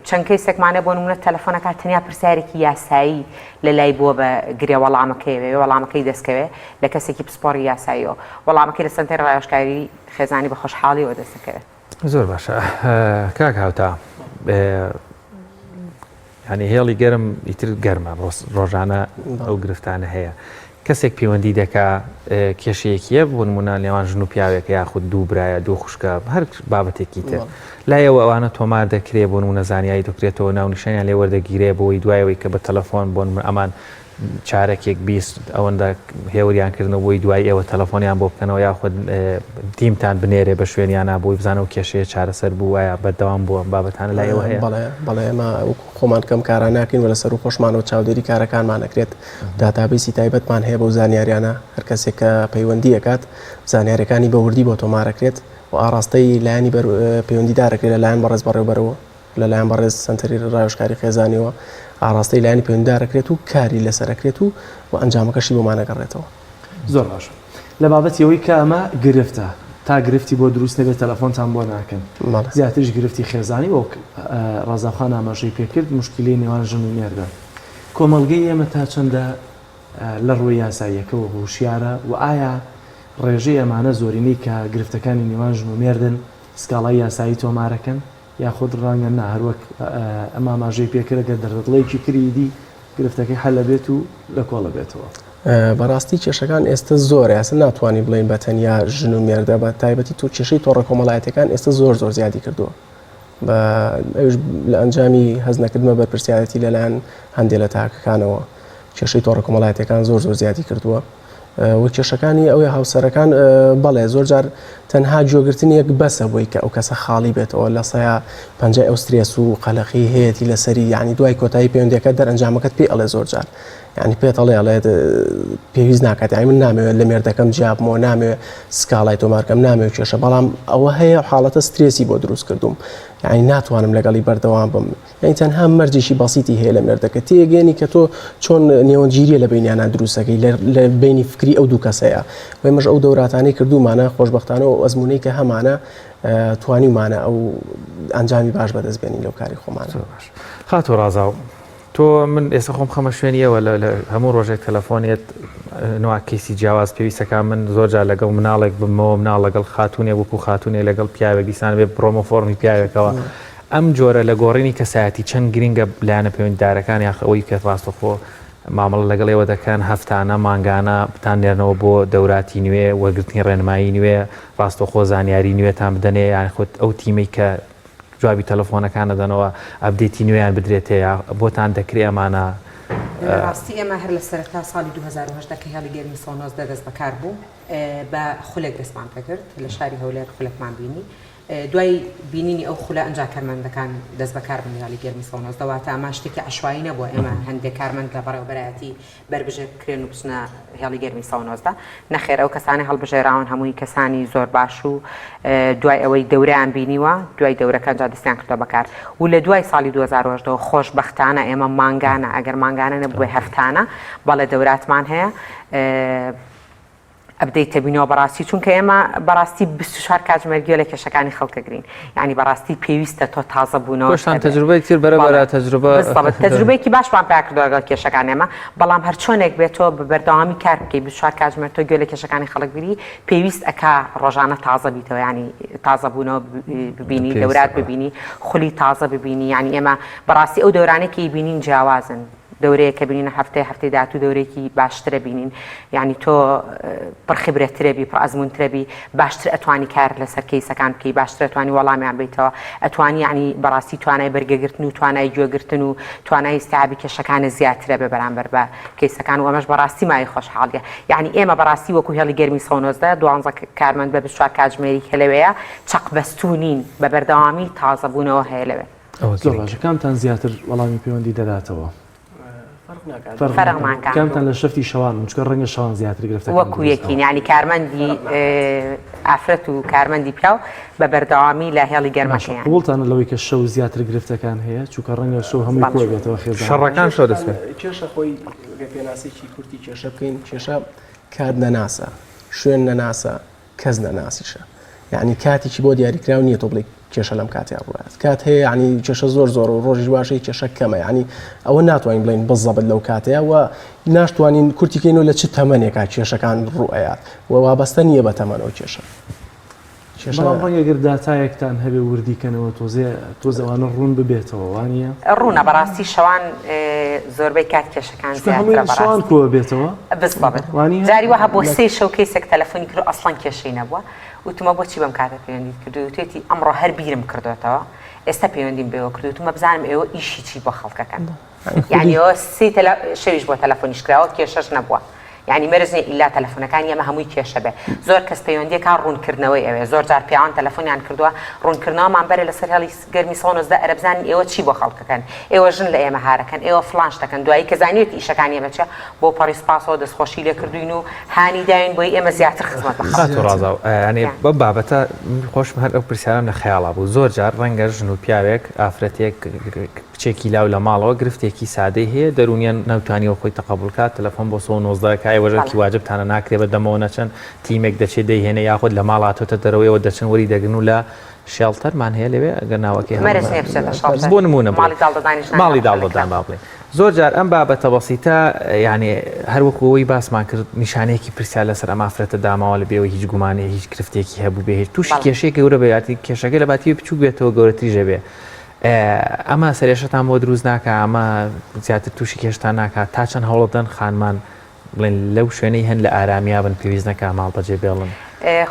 چەند کەیسێکمانە بۆ نمونە تەلەفۆنەکە تەنیا پرسیارێکی یاسایی لە لای بۆ بە گرێ وەڵامەکەی وەڵامەکەی دەستکەوێت لە کەسێکی پسپۆری یاساییەوە وەڵامەکەی لە سنتەری ڕایشکاری خێزانی بە خۆشحاڵیەوە دەستەکەوێت زۆر باشە کاک هاوتا ینی هێڵی گەرم ئیتر گەرمە ڕۆژانە ئەو گرفتانە هەیە کەسێک پەیوەندی دەکا کێشەیەکیە بۆ نمونە لێوان ژن و پیاوێک یاخود دوو برایە دوو خوشکە هەر بابەتێکی تر لایەوە ئەوانە تۆمار دەکرێت بۆ نمونە زانیایی دەکرێتەوە ناونیشانیان لێ وەردەگیرێ بۆی دوایەوەی کە بە تەلەفۆن بۆ ئەمان چارەکێک بیست ئەوەندە هێوریانکردنەوە بۆی دوای ئێوە تەلەفۆنیان بۆ بکەنەوە یاخود تیمتان بنێرێ بە شوێنیانە بۆی بزانەوە کێشەیە چارەسەر بوو وایە بەردەوام بووە بابەتانە لایەوە هەیە بەڵێ ئێمە خۆمان کەم کاران ناکەین و لەسەر و خۆشمانەوە چاودێری کارەکانمان نەکرێت داتابیسی تایبەتمان هەیە بۆ زانیاریانە هەر کەسێک کە پەیوەندی دەکات زانیاریەکانی بەوردی بۆ تۆمارەکرێت و ئاراستەی لایانی پەیوەندیدارەکرێت لەلایەن بەڕێز بەڕێوەبەرەوە لەلایەن بەڕێز سنتەری ڕایشکاری خێزانیەوە ئاراستەی لایانی پەیوەندیدارەکرێت و کاری لەسەرەکرێت و ئەنجامەکەشی بۆمانەگەڕێتەوە زۆر باش لە بابەتیەوەی کە ئەمە گرفتە تا گرفتی بۆ دروست نەبێت تەلەفۆنتان بۆ ناکەن زیاترش گرفتی خێزانی وەک ڕازاخان ئاماژەی پێکرد مشکلەی نێوان ژن و مێردە کۆمەڵگەی ئێمە تا چەندە لە ڕووی یاساییەکەەوە هوشیارە و ئایا ڕێژەی ئەمانە زۆرینەی کە گرفتەکانی نێوان ژن و مێردن سکاڵای یاسایی تۆمارەکەن یاخود ڕەنگە نا هەروەک ئەمە ئاماژەی پێکردەگە دەردڵەیەکی کریدی گرفتەکەی حەلە بێت و لە کۆڵە بێتەوە. بەڕاستی کێشەکان ئێستا زۆر ئێستا ناتوانانی بڵین بە تەنیا ژن و مێردە بە تایبەتی تو کێشەی تۆڕە کۆمەڵایەتەکان ئێستا زۆر زیادی کردووە. بە ئەوش لە ئەنجامی هەز نەکردمە بەرپرسیارەتی لەلایەن هەندێک لە تاکەکانەوە کێشەی تۆڕە کۆمەڵایەتەکان زۆر زیادی کردووە. و کێشەکانی ئەوەی هاوسەرەکان بەڵێ زۆر جار تەنها جۆگرتنیەک بەسە بۆی کە ئەو کەسە خاڵی بێتەوە لە سەیە پەنجای ئەو سترێس و قەلەقی هەیەی لەسەری ینی دوای کۆتایی پەیوەندیەکە دەرئەنجامەکەت پێ ئەڵێ زۆر جار ینی پێت ئەڵێ ئەڵێت پێویست ناکات یانی من نامەوێت لە مێردەکەم جیابمەوە نامەوێت سکاڵای تۆمارکەم نامەوێت کێشە بەڵام ئەوە هەیە حاڵەتە سترێسی بۆ دروست کردوم یعنی ناتوانم لەگەڵی بەردەوام بم یعنی تەنها مەرجێکی بەسیتی هەیە لە مێردەکە تێگەێنی کە تۆ چۆن نێوەنگیریە لە بینیانە دروستەکەی لە بینی فکری ئەو دوو کەسەیە وی مەژ ئەو دەوراتانەی کردومانە خۆشببختانە و ئەزمونەی کە هەمانە توانیمانە ئەو ئەنجامی باش بەدەستبێنین لەو کاری خۆمانە باش خاتۆ ڕازاو تۆ من ئێستا خۆم خەمە شوێنیەوە لە هەموو ڕۆژێک تەلەفۆنێت نوع کەیسی جیاواز پێویستەکە من زۆرجار لەگەڵ مناڵێک بمەوە مناڵ لەگەڵ خاتونێ وەکو خاتونێ لەگەڵ پیاوێک دیسان بێ پرۆمە فۆرمی پیاوێکەوە ئەم جۆرە لە گۆڕینی کەسایەتی چەند گرینگە لایەنە پەیوەندیدارەکان یاخەوەی کە ڕاستەخۆ مامەڵە لەگەڵ ئێوە دەکەن هەفتانە مانگانە بتانێنەوە بۆ دەوراتی نوێ وەرگرتنی ڕێنمایی نوێ ڕاستەخۆ زانیاری نوێتان بدەنێ یان خۆت ئەو تیمەی کە جوابی تەلەفۆنەکانە دەنەوە ئەبدێتی نوێیان بدرێتەیە بۆتان دەکرێ ئەمانە ڕاستی ئێمە هەر لە سەرەتا ساڵی 2010 کە هێڵی گەرمی سەونۆزدە دەست بەکار بوو بە خولێک دەستمان پێکرد لە شاری هەولێر خولێکمان بینی دوای بینینی ئەو خولە ئەنجا کارمەندەکان دەست بەکار بن هێڵی گەرمی سەونۆزدە واتە ئەمە شتێکی عەشوایی نەبووە ئێمە هەندێک کارمەند لە بەڕێوەبەرایەتی بربژێر بکرێن و بچنە هێڵی گەرمی سەونۆزدە نەخێر ئەو کەسانی هەڵبژێراون هەمووی کەسانی زۆر باش و دوای ئەوەی دەورەیان بینیوە دوای دەورەکە ئەنجا دەستیان کردە بەکار و لە دوای ساڵی 2010 خۆشبەختانە ئێمە مانگانە ئەگەر مانگانە نەبووە هەفتانە بەڵێ دەوراتمان هەیە ئەبدەیت تەبینەوە بەڕاستی چونکە ئێمە بەڕاستی 24 کاتژمێرگیە لە کێشەکانی خەڵکەگرین یعنی بەڕاستی پێویستە تۆ تازە بوونەوە تەجروبەی تر بەرەبەرە تەجروبەیەکی باشمان پێ کردووە لەگەڵ کێشەکان ئێمە بەڵام هەر چۆنێک بێتەوە بە بەردەوامی کار بکەی 24 کاتژمێر تۆ گوێ لە کێشەکانی خەڵک بیری پێویست ئەکا ڕۆژانە تازە بیتەوە ینی تازە بوونەوە ببینی دەورات ببینی خولی تازە ببینی ینی ئێمە بەڕاستی ئەو دەورانێکی بینین جیاوازن دەورەیە کە بینینە هەفتەی داهاتوو دەورێکی باشترە بینین یعنی تۆ پڕخبرێتترەبی پڕ ئەزمونترەبی باشتر ئەتوانی کار لەسەر کەیسەکان بکەی باشتر ئەتوانی وەڵامیان بیتەوە ئەتوانی ینی بەڕاستی توانای بەرگەگرتن و توانای گوێگرتن و توانای استیعابی کێشەکانە زیاترە بە بەرامبەر بە کەیسەکان و ئەمەش بەڕاستی مای خۆشحاڵیە یعنی ئێمە بەڕاستی وەکو هێڵی گەرمی سەونۆزدە 12 کارمەند بە 24 کاتژمێری هەلەوەیە چەقبەستونین بە بەردەوامی تازەبوونەوە هەیە لەوێ زۆر باشە کامتان زیاتر وەڵامی پەیوەندی دەداتەوە کامتان لە شەفتی شەوان چکە ڕەنگە شەوان زیاتر گرفتە وەکو یەکین ینی کارمەندی ئافرەت و کارمەندی پیاو بە بەردەوامی لە هێڵی گەرمەکەیان قوڵتانە لەوەی کە شەو زیاتر گرفتەکان هەیە چونکە ڕەنگە شەو هەمووی کۆ بێتەوە خێزان شەڕەکان شەو دەستێت کێشە خۆی پێناسێکی کورتی کێشە بکەین کێشە کات نەناسە شوێن نەناسە کەس نەناسیشە یعنی کاتێکی بۆ دیاریکراو نییە تۆ بڵێ کێشە لەم کاتیا ڕوات کات هەیە ینی کێشە زۆر و ڕۆژی باشەی کێشە کەمە ینی ئەوە ناتوانین بڵین بزەبت لەو کاتەیە و ناشتوانین کورتیکەین و لە چ تەمەنێکا کێشەکان ڕوئەیات و وابەستە نییە بە تەمەنەوە کێشە بەڵام ڕەنگەگەر داتایەکتان هەبێ وردیکەنەوە تۆزەوانە ڕوون ببێتەوە وانە ڕوونە بەڕاستی شەوان زۆربەی کات کێشەکان شەوان کۆ بێتەوە جاری وەها بۆ سێ شەو کەیسێک تەلەفۆنی کرد ئەسڵان کێشەی نەبووە وتمە بۆچی بەم کاتە پەیوەندیت کردو توێتی ئەمڕۆ هەر بیرم کردوێتەوە ئێستا پەیوەندیم بێەوە کردوتمە بزانم ئێوە ئیشی چی بۆ خەڵکەکەن یعنی ئەوە سێ شەویش بۆ تەلەفۆنیش کراوە کێشەش نەبووە یعنی مەرزنی ئیلا تەلەفۆنەکان ئێمە هەمووی کێشە بێ زۆر کەس پەیوەندیەکان ڕوونکردنەوەی ئەوێ زۆر جار پیاوان تەلەفۆنیان کردووە ڕوونکردنەوەمان بەرە لەسەر هێڵی گەرمی سەونۆزدە ئەرە بزانین ئێوە چی بۆ خەڵکەکەن ئێوە ژن لە ئێمە هارەکەن ئێوە فلانش دەکەن دوایی کە زانیوێتی ئیشەکانی ئێمە چە بۆ پەڕیسپاسەوە دەستخۆشی لێ کردوین و هانی داوین بۆی ئێمە زیاتر خزمەت بە خەڵک ڕازاو ینی بە بابەتە خۆشم هەر ئەو پرسیارم لە خەیاڵا بوو زۆر جار ڕەنگە ژن و پیاوێک ئافرەتێک کچێکی لاو لە ماڵەوە گرفتێکی سادەی هەیە دەرونیان نەوتانیەوە خۆی تەقبولکات تەلەفۆن بۆ 1990 کای وەژەکی واجبتانە ناکرێ بە دەمەوە نەچەند تیمێک دەچێت دەیهێنە یاخود لە ماڵاتۆتە دەرەوەیەوە دەچن وەری دەگرن و لە شێڵتەرمان هەیە لەوێ ئەگەر ناوەکەی بۆ نمونە ماڵی داڵدەدان با بڵێن زۆر جار ئەم بابەتە بەسیتە یعنی هەروەکەوەی باسمان کرد نیشانەیەکی پرسیار لەسەر ئەمافرەتە داماوە لە بێەوە هیچ گومانەیە هیچ گرفتێکی هەبوو بێ هیچ تووشی کێشەیە گەورە بێتی کێشەکە لە باتی بچوو بێتەوە گەورەتریژە بێ ئەمە سەرێشتان بۆ دروست ناکە ئەمە زیاتر تووشی کێشتان ناکات تا چەند هەوڵەدەن خانمان بڵێن لەو شوێنەی هەن لە ئارامییا بن پێویست نەکە ماڵ بەجێ بێڵن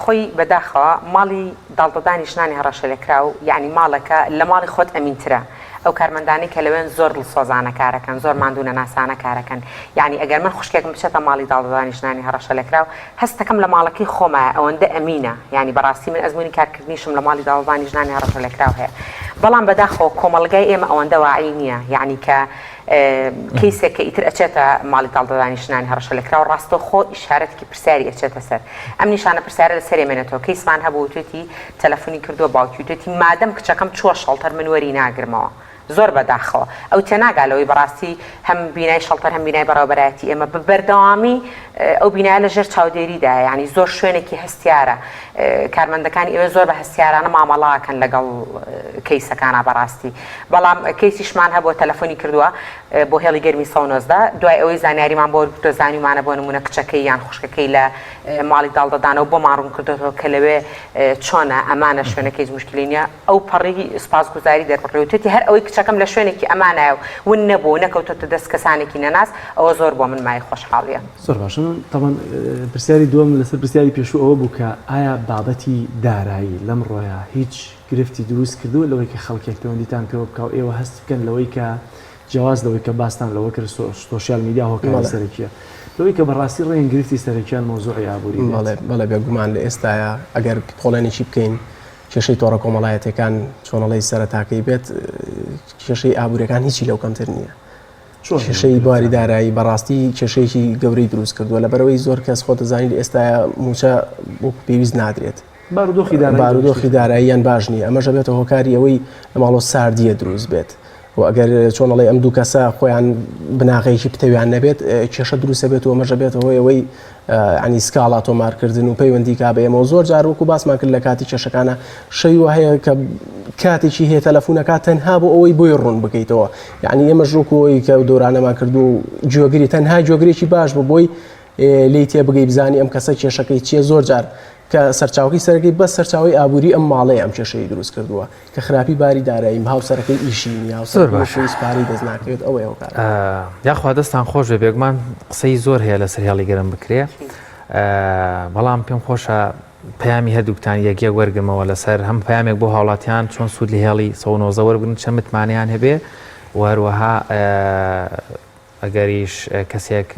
خۆی بەداخەوە ماڵی داڵدەدانی ژنانی هەڕەشە لێکرا و یعنی ماڵەکە لە ماڵی خۆت ئەمینترە ئەو کارمەندانی کە لەوێن زۆر دڵسۆزانە کارەکەن زۆر ماندوونە ناسانە کارەکەن یعنی ئەگەر من خوشکێکم بچێتە ماڵی داڵدەدانی ژنانی هەڕەشە لێکرا و هەستەکەم لە ماڵەکەی خۆمە ئەوەندە ئەمینە یعنی بەڕاستی من ئەزمموی کارکردنیشم لە ماڵی داڵدانی ژنانی هەڕەشە لێکرا هەیە بەڵام بەداخەوە کۆمەڵگای ئێمە ئەوەندە واعی نییە یعنی کە کەیسێک کە ئیتر ئەچێتە ماڵی داڵدەدانی ژنانی هەڕەشە لێکرا و ڕاستەوخۆ ئیشارەتێکی پرسیاری ئەچێتە سەر ئەم نیشانە پرسیارە لە سەرێ مێنێتەوە کەیسمان هەبوو توێتی تەلەفۆنی کردووە باوکی توێتی مادەم کچەکەم چووە شەڵتەر من وەری ناگرمەوە زۆر بەداخەوە ئەو تێناگالەوەی بەڕاستی هەم بینای شەڵتەر هەم بینای بەڕێوەبەرایەتی ئێمە بەردەوامی ئەو بینایە لە ژێر چاودێریدا یعنی زۆر شوێنێکی هەستیارە کارمەندەکانی ئێوە زۆر بە هەستیارانە مامەڵاکەن لەگەڵ کەیسەکانە بەڕاستی بەڵام کەیسیشمان هەبووە تەلەفۆنی کردووە بۆ هێڵی گەرمی 19 دوای ئەوەی زانیاریمان بۆ زانیمانە بۆ نمونە کچەکەی یان خوشکەکەی لە ماڵی داڵدەدانەوە بۆ ماڕوون کردەوە کە لەوێ چۆنە ئەمانە شوێنەکەی مشکلی نیە ئەو پەڕی سپاسگوزاری دەربڕێوتێتی هەر ئەوەی کچەکەم لە شوێنێکی ئەمانایە ون نەبوو نەکەوتۆتە دەست کەسانێکی نەناس ئەوە زۆر بۆ من مای خۆشحاڵیە زۆر باشە تاوان پرسیاری دووەم لەسەر پرسیاری پێشوو ئەوە بوو کە ئایا بابەتی دارایی لەم ڕۆیە هیچ گرفتی دروست کردووە لەوەی کە خەڵکێک پەیوەندیتان پێوە بکەو ئێوە هەست بکەن لەوەی کە جیاواز لەوەی کە باستان لەوە کرد سۆشیال میدیا هۆکاری سەرەکیە لەوەی کە بەڕاستی ڕێن گرفتی سەرەکیان مۆزوعی ئابووری بەڵێ بێگومان لە ئێستاە ئەگەر پۆڵێنێکی بکەین کێشەی تۆڕە کۆمەڵایەتەکان چۆنەڵی سەرەتاکەی بێت کێشەی ئابوووریەکان هیچی لەو کەمتر نییە کێشەی باری دارایی بەڕاستی کێشەیەکی گەورەی دروست کردووە لەبەرەوەی زۆر کەس خۆتە زانین لە ئێستا موچە وەک پێویست نادرێت بارودۆخی داراییان باش نییە ئەمەژە بێتە هۆکاری ئەوەی لە ماڵۆ ساردیە دروست بێت و ئەگەر چۆنەڵی ئەم دوو کەسە خۆیان بناغەیەکی پتەویان نەبێت کێشە دروستە بێت و ئەمەژە بێتەوە ئەوەی ئەنی سکاڵا تۆمارکردن و پەیوەندی کا بە ئێمە زۆر جار وەکو باسمان کرد لە کاتی کێشەکانە شەیوە هەیە کە کاتێکی هەیە تەلەفۆنەکە تەنها بۆ ئەوەی بۆی ڕوون بکەیتەوە یعنی ئێمە ژووکەوەی کە دۆرانەمان کرد و جۆگری تەنها جۆگرێکی باش بۆ بۆی لی تێ بگەی بزانی ئەم کەسە کێشەکەی چیە زۆر جار کە سەرچاوی سەرەکەی بەس سەرچاوی ئابووری ئەم ماڵەیە ئەم کێشەی دروست کردووە کە خراپی باری دارایی هاوسەرەکەی ئیشی نیە سپاری دەست ناکەوێت ئەوەی ئەو کار یاخوا دەستان خۆش بێ بێگومان قسەی زۆر هەیە لە سەرهێڵی گەرم بکرێ بەڵام پێم خۆشە پەیامی هەردووکتان یەکێک وەرگمەوە لەسەر هەم پەیامێک بۆ هاوڵاتیان چۆن سوود لە هێڵی 19 وەربگرن چەند متمانیان هەبێ وهروەها ئەگەریش کەسێک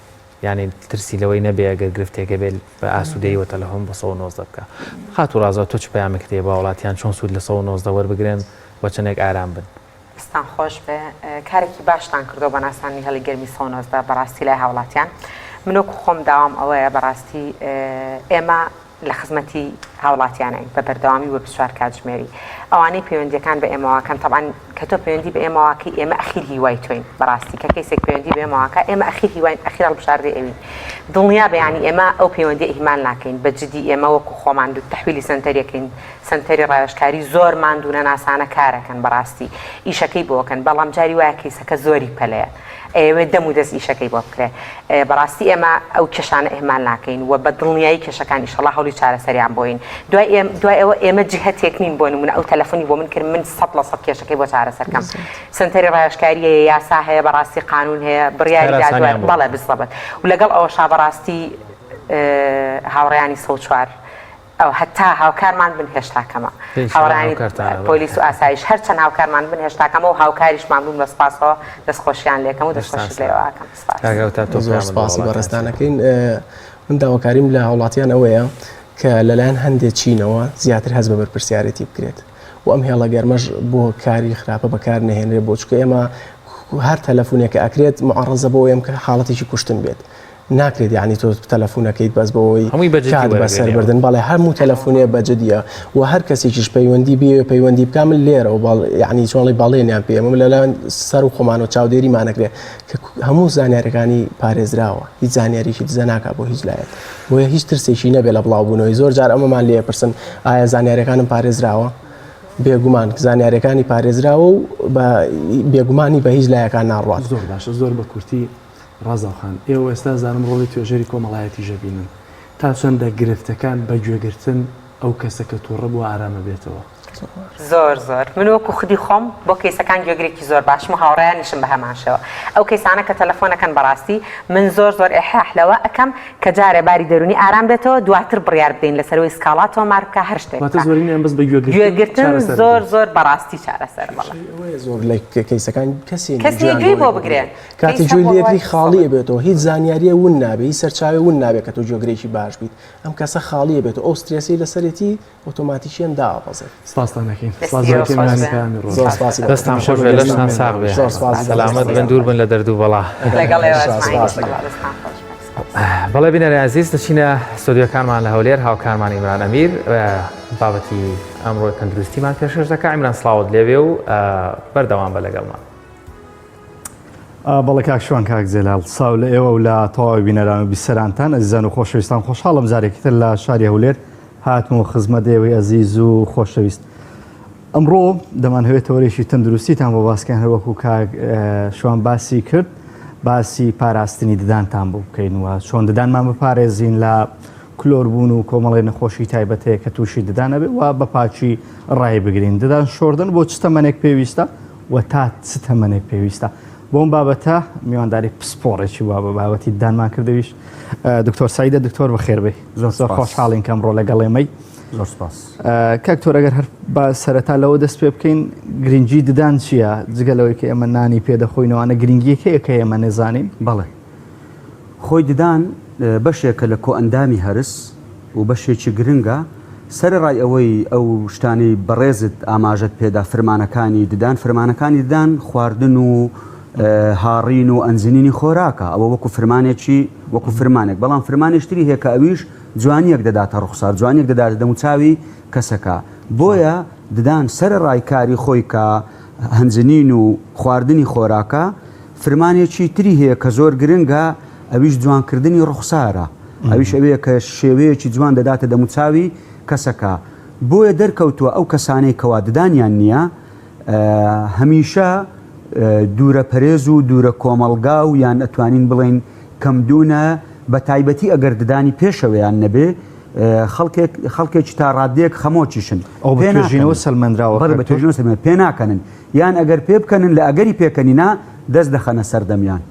یعنی ترسی لەوەی نەبێ ئەگەر گرفتێکە بێت بە ئاسوودەیەوە تەلەفۆن بە 19 بکە خات و ڕازەوە تۆ چ پەیامێک هەیە بە وڵاتیان چۆن سوود لە 19 وەربگرن بۆ چەندێک ئارام بن ستان خۆش بێ کارێکی باشتان کردو بە ناسانی هەڵی گەرمی 19 بەڕاستی لای هاوڵاتیان منۆک خۆم داوام ئەوەیە بەڕاستی ئێمە لە خزمەتی هاوڵاتیانین بە بەردەوامی وە 24 کاتژمێری ئەوانەی پەیوەندیەکان بە ئێمەواکەن تەبان کە تۆ پەیوەندی بە ئێمەواکەی ئێمە ئەخیر هیوای تۆین بەڕاستی کە کەسێک پەیوەندی بە ئێمەواکە ئێمە ئەخیر هیواین ئەخیر هەڵبژاردی ئەوین دڵنیا بەیانی ئێمە ئەو پەیوەندی ئیهمال ناکەین بەجددی ئێمە وەکو خۆمان دوو تەحویلی سنتەرەکەین سنتەری ڕایشکاری زۆر ماندوونە ناسانە کارەکەن بەڕاستی ئیشەکەی بۆکەن بەڵام جاری وایە کەیسەکە زۆری پەلەیە ئێوێ دەم و دەست ئیشەکەی بۆ بکرێ بەڕاستی ئێمە ئەو کێشانە ئێهمال ناکەین و بە دڵنیایی کێشەکان ئیشەڵا هەوڵی چارەسەریان بۆین دوای ئەوە ئێمە جهەتێک نین بۆ نمونە ئەو تەلەفۆنی بۆ من کرد من 100% کێشەکەی بۆ چارەسەرکەم سنتەری ڕایشکاریە یاسا هەیە بەڕاستی قانون هەیە بڕیاری دادوای بەڵێ بزڵبێت و لەگەڵ ئەوەشا بەڕاستی هاوڕێیانی 104 ئەو هەتا هاوکارمان بن هێشتاکەمە هاوڕانی پۆلیس و ئاسایش هەرچەند هاوکارمان بن هێشتاکەمە و هاوکاریشمان بوون بە سپاسەوە دەستخۆشیان لێکەم و دەستخۆشی لێەوەکەم زۆر سپاسی بەڕێستانەکەین من داواکاریم لە هاوڵاتیان ئەوەیە کە لەلایەن هەندێک چینەوە زیاتر هەز بە بەرپرسیارەتی بکرێت و ئەم هێڵە گەرمەش بۆ کاری خراپە بەکار نەهێنرێت بۆ چکە ئێمە هەر تەلەفۆنێکە ئەکرێت معڕەزە بۆ ئێم کە حاڵەتێکی کوشتن بێت ناکرێت یعنی تۆ تەلەفۆنەکەیت بەس بەوەی کات بەسەر بردن بەڵێ هەموو تەلەفۆنێ بەجددیە و هەر کەسێکیش پەیوەندی بێ پەیوەندی بکە من لێرەوە یعنی چۆنڵی باڵێنیان پێم لەلایەن سەر و خۆمان و چاودێریمانەکرێت کە هەموو زانیارەکانی پارێزراوە هیچ زانیاریشی دزە ناکات بۆ هیچ لایەت بۆیە هیچ ترسێکی نەبێت لە بڵاوبوونەوەی زۆر جار ئەمەمان لێ پرسن ئایا زانیارەکانم پارێزراوە بێگومان زانیاریەکانی پارێزراوە و بێگومانی بە هیچ لایەکان ناڕات. زۆر باشە زۆر بە کورتی ڕازاوخان ئێوە ئێستا زانم ڕۆڵی توێژەری کۆمەڵایەتی ژەبینن تا چەندە گرفتەکان بە گوێگرتن ئەو کەسە کە تووڕە بووە ئارامە بێتەوە. زۆر من وەکو خودی خۆم بۆ کەیسەکان گوێگرێکی زۆر باشم و هاوڕێیانیشم بە هەماشەوە ئەو کەیسانە کە تەلەفۆنەکەن بەڕاستی من زۆر ئێحاحلەوە ئەەکەم کە جارێ باری دەرونی ئارام بێتەوە دواتر بڕیار بدەین لەسەرەوەی سکاڵاتەوە مارکە هەر شتێک گوێگرتن زۆر بەڕاستی چارەسەر زۆر لە کەیسەکان کەسی گوێی بۆ بگرێن کاتی جوێی لێگری خاڵیە بێتەوە هیچ زانیاریە ون نابێ هیچ سەرچاوی ون نابێت کە تۆ گوێگرێکی باش بیت ئەم کەسە خاڵیە بێت ئەو سترێسی لەسەرەتی ئۆتۆماتیکیان داوەزێت. سپاسدانەکەین. دەستان خۆش بێ لەشتان ساغ بێ سەلامەت بن دوور بن لە دەردوو بەڵا. بەڵێ بینەرە عزیز دەچینە ستۆدیۆکانمان لە هەولێر هاوکارمان ئیمران ئەمیر بابەتی ئەمڕۆی تەندروستیمان پێشکەش دەکا. ئیمران سڵاوت لێبێ و بەردەوام بە لەگەڵمان. بەڵێ کاک شوان کاک جێلال ساو لە ئێوە و لە تەواوی بینەران و بیسەرانتان ئەزیزان و خۆشەویستان خۆشحاڵم جارێکتر لە شاری هەولێر هاتمەوە خزمەت ئێوەی ئەزیز و خۆشەویست. ئەمڕۆ دەمانهەوێت تەوەرێکی تەندروستیتان بۆ باسکەن هەروەکو کاک شوان باسی کرد باسی پاراستنی ددانتان بۆ بکەین وە چۆن ددانمان بپارێزین لە کلۆربوون و کۆمەڵی نەخۆشی تایبەتەیە کە تووشی ددانە بێت و بە پاچی ڕای بگرین. ددان شۆردن بۆ چ تەمەنێک پێویستە و تا چ تەمەنێک پێویستە. بۆم بابەتە میوانداری پسپۆڕێکی وا بە بابەتی ددانمان کردەویش. دکتۆر سعیدە دکتۆر بەخێربێ زۆر خۆشحاڵین کە ئەمڕۆ لەگەڵێمەی. زۆر سپاس. کاکتۆر ئەگەر هەر بە سەرەتا لەوە دەست پێ بکەین گرنگی ددان چییە جگەلەوەی کە ئێمە نانی پێدەخۆینەوەوانە گرنگیەکەیە کە ئێمە نێزانین؟ بەڵێ خۆی ددان بەشێکە لە کۆئەندامی هەرس و بەشێکی گرنگە سەرڕای ئەوەی ئەو شتانی بەڕێزت ئاماژەت پێدا فرمانەکانی ددان فرمانەکانی ددان خواردن و هاڕین و ئەنجنینی خۆراکە ئەوە وەکو فرمانێکی وەکو فرمانێک بەڵام فرمانێشتری هەیە کە ئەویش جوانیەک دەداتە ڕوخسار جوانیەک دەداتە دەموچاوی کەسەکە بۆیە ددان سەرڕای کاری خۆی کە هەنجنین و خواردنی خۆراکە فرمانێکی تری هەیە کە زۆر گرنگە ئەویش جوانکردنی ڕوخسارە ئەویش ئەوەیە کە شێوەیەکی جوان دەداتە دەموچاوی کەسەکە بۆیە دەرکەوتووە ئەو کەسانەی کەوا ددانیان نییە هەمیشە دوورە پەرێز و دوورە کۆمەڵگا و یان ئەتوانین بڵێن کەمدونە بە تایبەتی ئەگەر ددانی پێشەوەیان نەبێ خەڵکێکی تا ڕادەیەک خەمۆکیشن ئەو بەژینەوە سەلمەندراوە بە توێژینەوە پێ ناکەنن یان ئەگەر پێ بکەنن لە ئەگەری پێکەنینا دەست دەخەنە سەردەمیان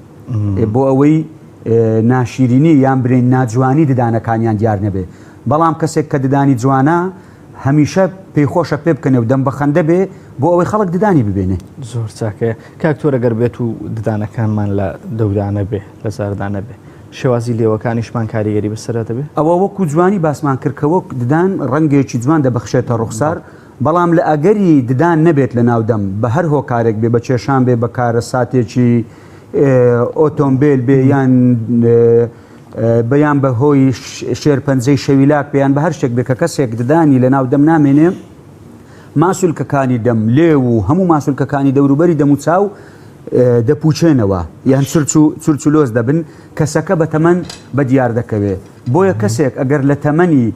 بۆ ئەوەی ناشیرینی یان برین ناجوانی ددانەکانیان دیار نەبێ بەڵام کەسێک کە ددانی جوانە هەمیشە پێی خۆشە پێ بکەنێ و دەم بەخەندە بێ بۆ ئەوەی خەڵک ددانی ببێنێ. زۆر چاکەیە کاکتۆر ئەگەر بێت و ددانەکانمان لە دەورانە بێ لە زاردانە بێ شێوازی لێوەکانیشمان کاریگەری بەسەرە دەبێ ئەوە وەکو جوانی باسمان کردکەوە ددان ڕەنگێکی جوان دەبەخشێتە ڕوخسار بەڵام لە ئەگەری ددان نەبێت لە ناودەم بە هەر هۆکارێک بێ بە کێشان بێ بە کارە ساتێکی ئۆتۆمبیل بێ یان بەیان بەهۆی شێرپەنجەی شەویلاک پێیان بە هەر شتێک بێ کە کەسێک ددانی لە ناودەم نامێنێ ماسوولکەکانی دەم لێ و هەموو ماسوولکەکانی دەوروبەری دەموچاو دەپوچێنەوە یان چورچ و لۆز دەبن کەسەکە بە تەمەن بە دیار دەکەوێ بۆیە کەسێک ئەگەر لە تەمەنی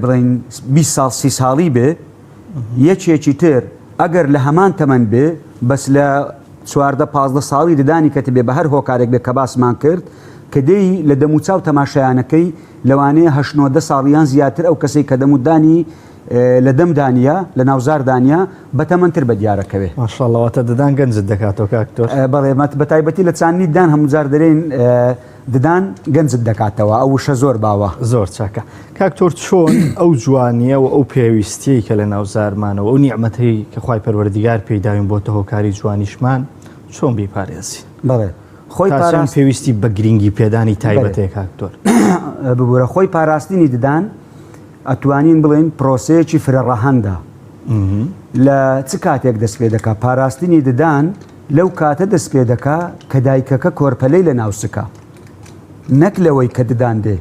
بڵین 20 ساڵ 30 ساڵی بێ یەکێکی تر ئەگەر لە هەمان تەمەن بێ بەس لە 14-15 ساڵی ددانی کەت بێ بە هەر هۆکارێک بێ کە باسمان کرد کە دەی لە دەموچاو تەماشایانەکەی لەوانەیە 80 ساڵیان زیاتر ئەو کەسەی کە دەمودانی لە دەمدانە لە ناوزاردانیا بەتەمەندتر بە دیارەکەوێ ماشاءڵڵەواتە ددان گەنجت دەکاتەوە کاکتۆر بەڵێمەت بە تایبەتی لە چاندنی ددان هەموو جار دەرێن ددان گەنجت دەکاتەوە ئەو وشە زۆر باوە زۆر چاکە کاکتۆر چۆن ئەو جوانیە و ئەو پێویستی کە لە ناوزارمانەوە ئەو نیعمەتەی کە خوای پەروەردیگار پێداوین بۆ هۆکاری جوانیشمان چۆن بیپارێزی بەڵێ خۆی پێویستی بە گرنگی پێدانی تایبەتەیە کاکتۆر ببوورە خۆی پاراستنی ددان ئەتوانین بڵێن پرۆسەیەکی فرەڕەهەندە لە چ کاتێک دەست پێ دەکا پاراستنی ددان لەو کاتە دەست پێ دەکا کە دایکەکە کۆرپەلەی لە ناوسکە نەک لەوەی کە ددان دێ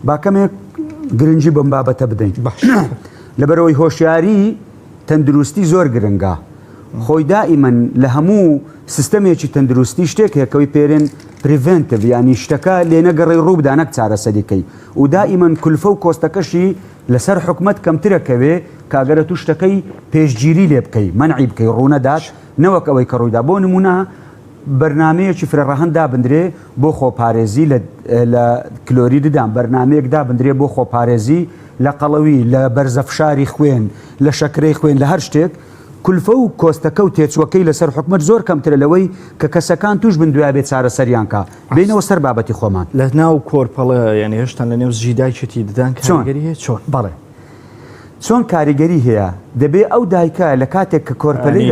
باکەمێک گرنگی بەم بابەتە بدەین لەبەرەوەی هۆشیاری تەندروستی زۆر گرنگە خۆی دائیمەن لە هەموو سیستەمێکی تەندروستی شتێک هەیەکەوەی پێرێن پریڤنتیڤ ینی شتەکە لێ نەگەڕێی ڕووبدا نەک چارەسەریکەی و دائیمەن کولفە و کۆستەکەشی لەسەر حکومەت کەمترەکەوێ کاگەرە تو شتەکەی پێشگیری لێ بکەی مەنعی بکەی ڕوونەدات نەوەک ئەوەی کە ڕوویدا بۆ نمونە بەرنمەیەکی فرەڕەهەندا بندرێ بۆ خۆپارێزی لە کلۆری ددان بەرنمەیەکدا بندرێ بۆ خۆپارێزی لە قەڵەوی لە بەرزەفشاری خوێن لە شەکرەی خوێن لە هەر شتێک کولفە و کۆستەکە و تێچوەکەی لەسەر حکومت زۆر کەمترە لەوەی کە کەسەکان توش بندویا بێت چارەسەریان کا بینەوە سەر بابەتی خۆمان لە ناو کۆرپەڵە یعنی هێشتا لە نێو ژیدایکێتی ددان کاریگەری هەیە چۆن بەڵێ چۆن کاریگەری هەیە دەبێ ئەو دایکە لە کاتێک کە کۆرپەلی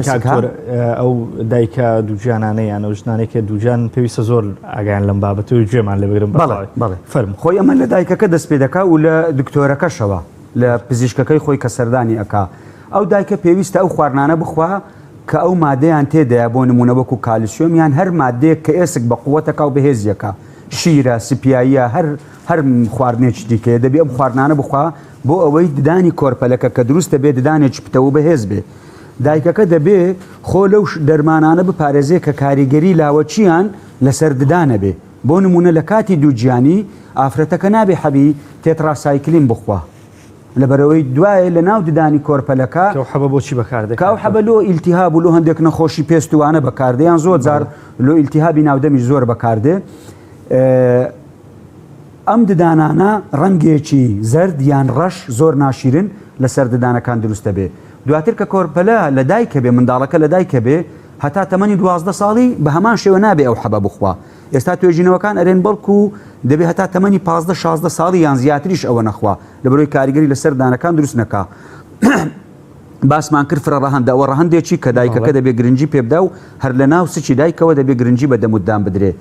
ئەو دایکە دووجانانەیان ئەو ژنانێکە دووجان پێویستە زۆر ئاگیان لەم بابەت و گوێمان لێ بگرم بەڵێ فەرم خۆی ئەمە لە دایکەکە دەست پێ دەکا و لە دکتۆرەکەشەوە لە پزیشکەکەی خۆی کە سەردانی ئەکا ئەو دایکە پێویستە ئەو خواردانە بخوا کە ئەو مادەیان تێدایە بۆ نمونە وەکو کالیسیۆم یان هەر مادەیەک کە ئێسک بە قووەتەکە و بەهێزیەکە شیرە سپیاییە هەر خواردنێکی دیکەیە دەبێ ئەم خواردانە بخوا بۆ ئەوەی ددانی کۆرپەلەکە کە دروستە بێ ددانێکی پتەوە بەهێز بێ دایکەکە دەبێ خۆ لەو دەرمانانە بپارێزێ کە کاریگەری لاوەچیان لەسەر ددانە بێ بۆ نمونە لە کاتی دووجیانی ئافرەتەکە نابێ حەبی تێتراسایکلین بخوا لەبەرەوەی دوایە لە ناو ددانی کۆرپەلەکە حەبە بۆچی بەکاردێت کاو حەبە لۆ ئیلتیهاب و لۆ هەندێک نەخۆشی پێستوانە بەکاردەیان زۆر جار لۆ ئیلتیهابی ناودەمیش زۆر بەکاردێ ئەم ددانانە ڕەنگێکی زەرد یان ڕەش زۆر ناشیرن لەسەر ددانەکان دروستە بێ دواتر کە کۆرپەلە لە دایکە بێ منداڵەکە لە دایکە بێ هەتا تەمەنی 12 ساڵی بە هەمان شێوە نابێ ئەو حەبە بخوا ئێستا توێژینەوەکان ئەرێن بەڵکو دەبێت هەتا تەمەنی 15-16 ساڵی یان زیاتریش ئەوە نەخوا لەبەرەوەی کاریگەری لەسەر دانەکان دروست نەکا باسمان کرد فرە ڕەهەندە ئەوە ڕەهەندێکی کە دایکەکە دەبێت گرنگی پێبدا و هەر لە ناو سچی دایکەوە دەبێت گرنگی بە دەموددان بدرێ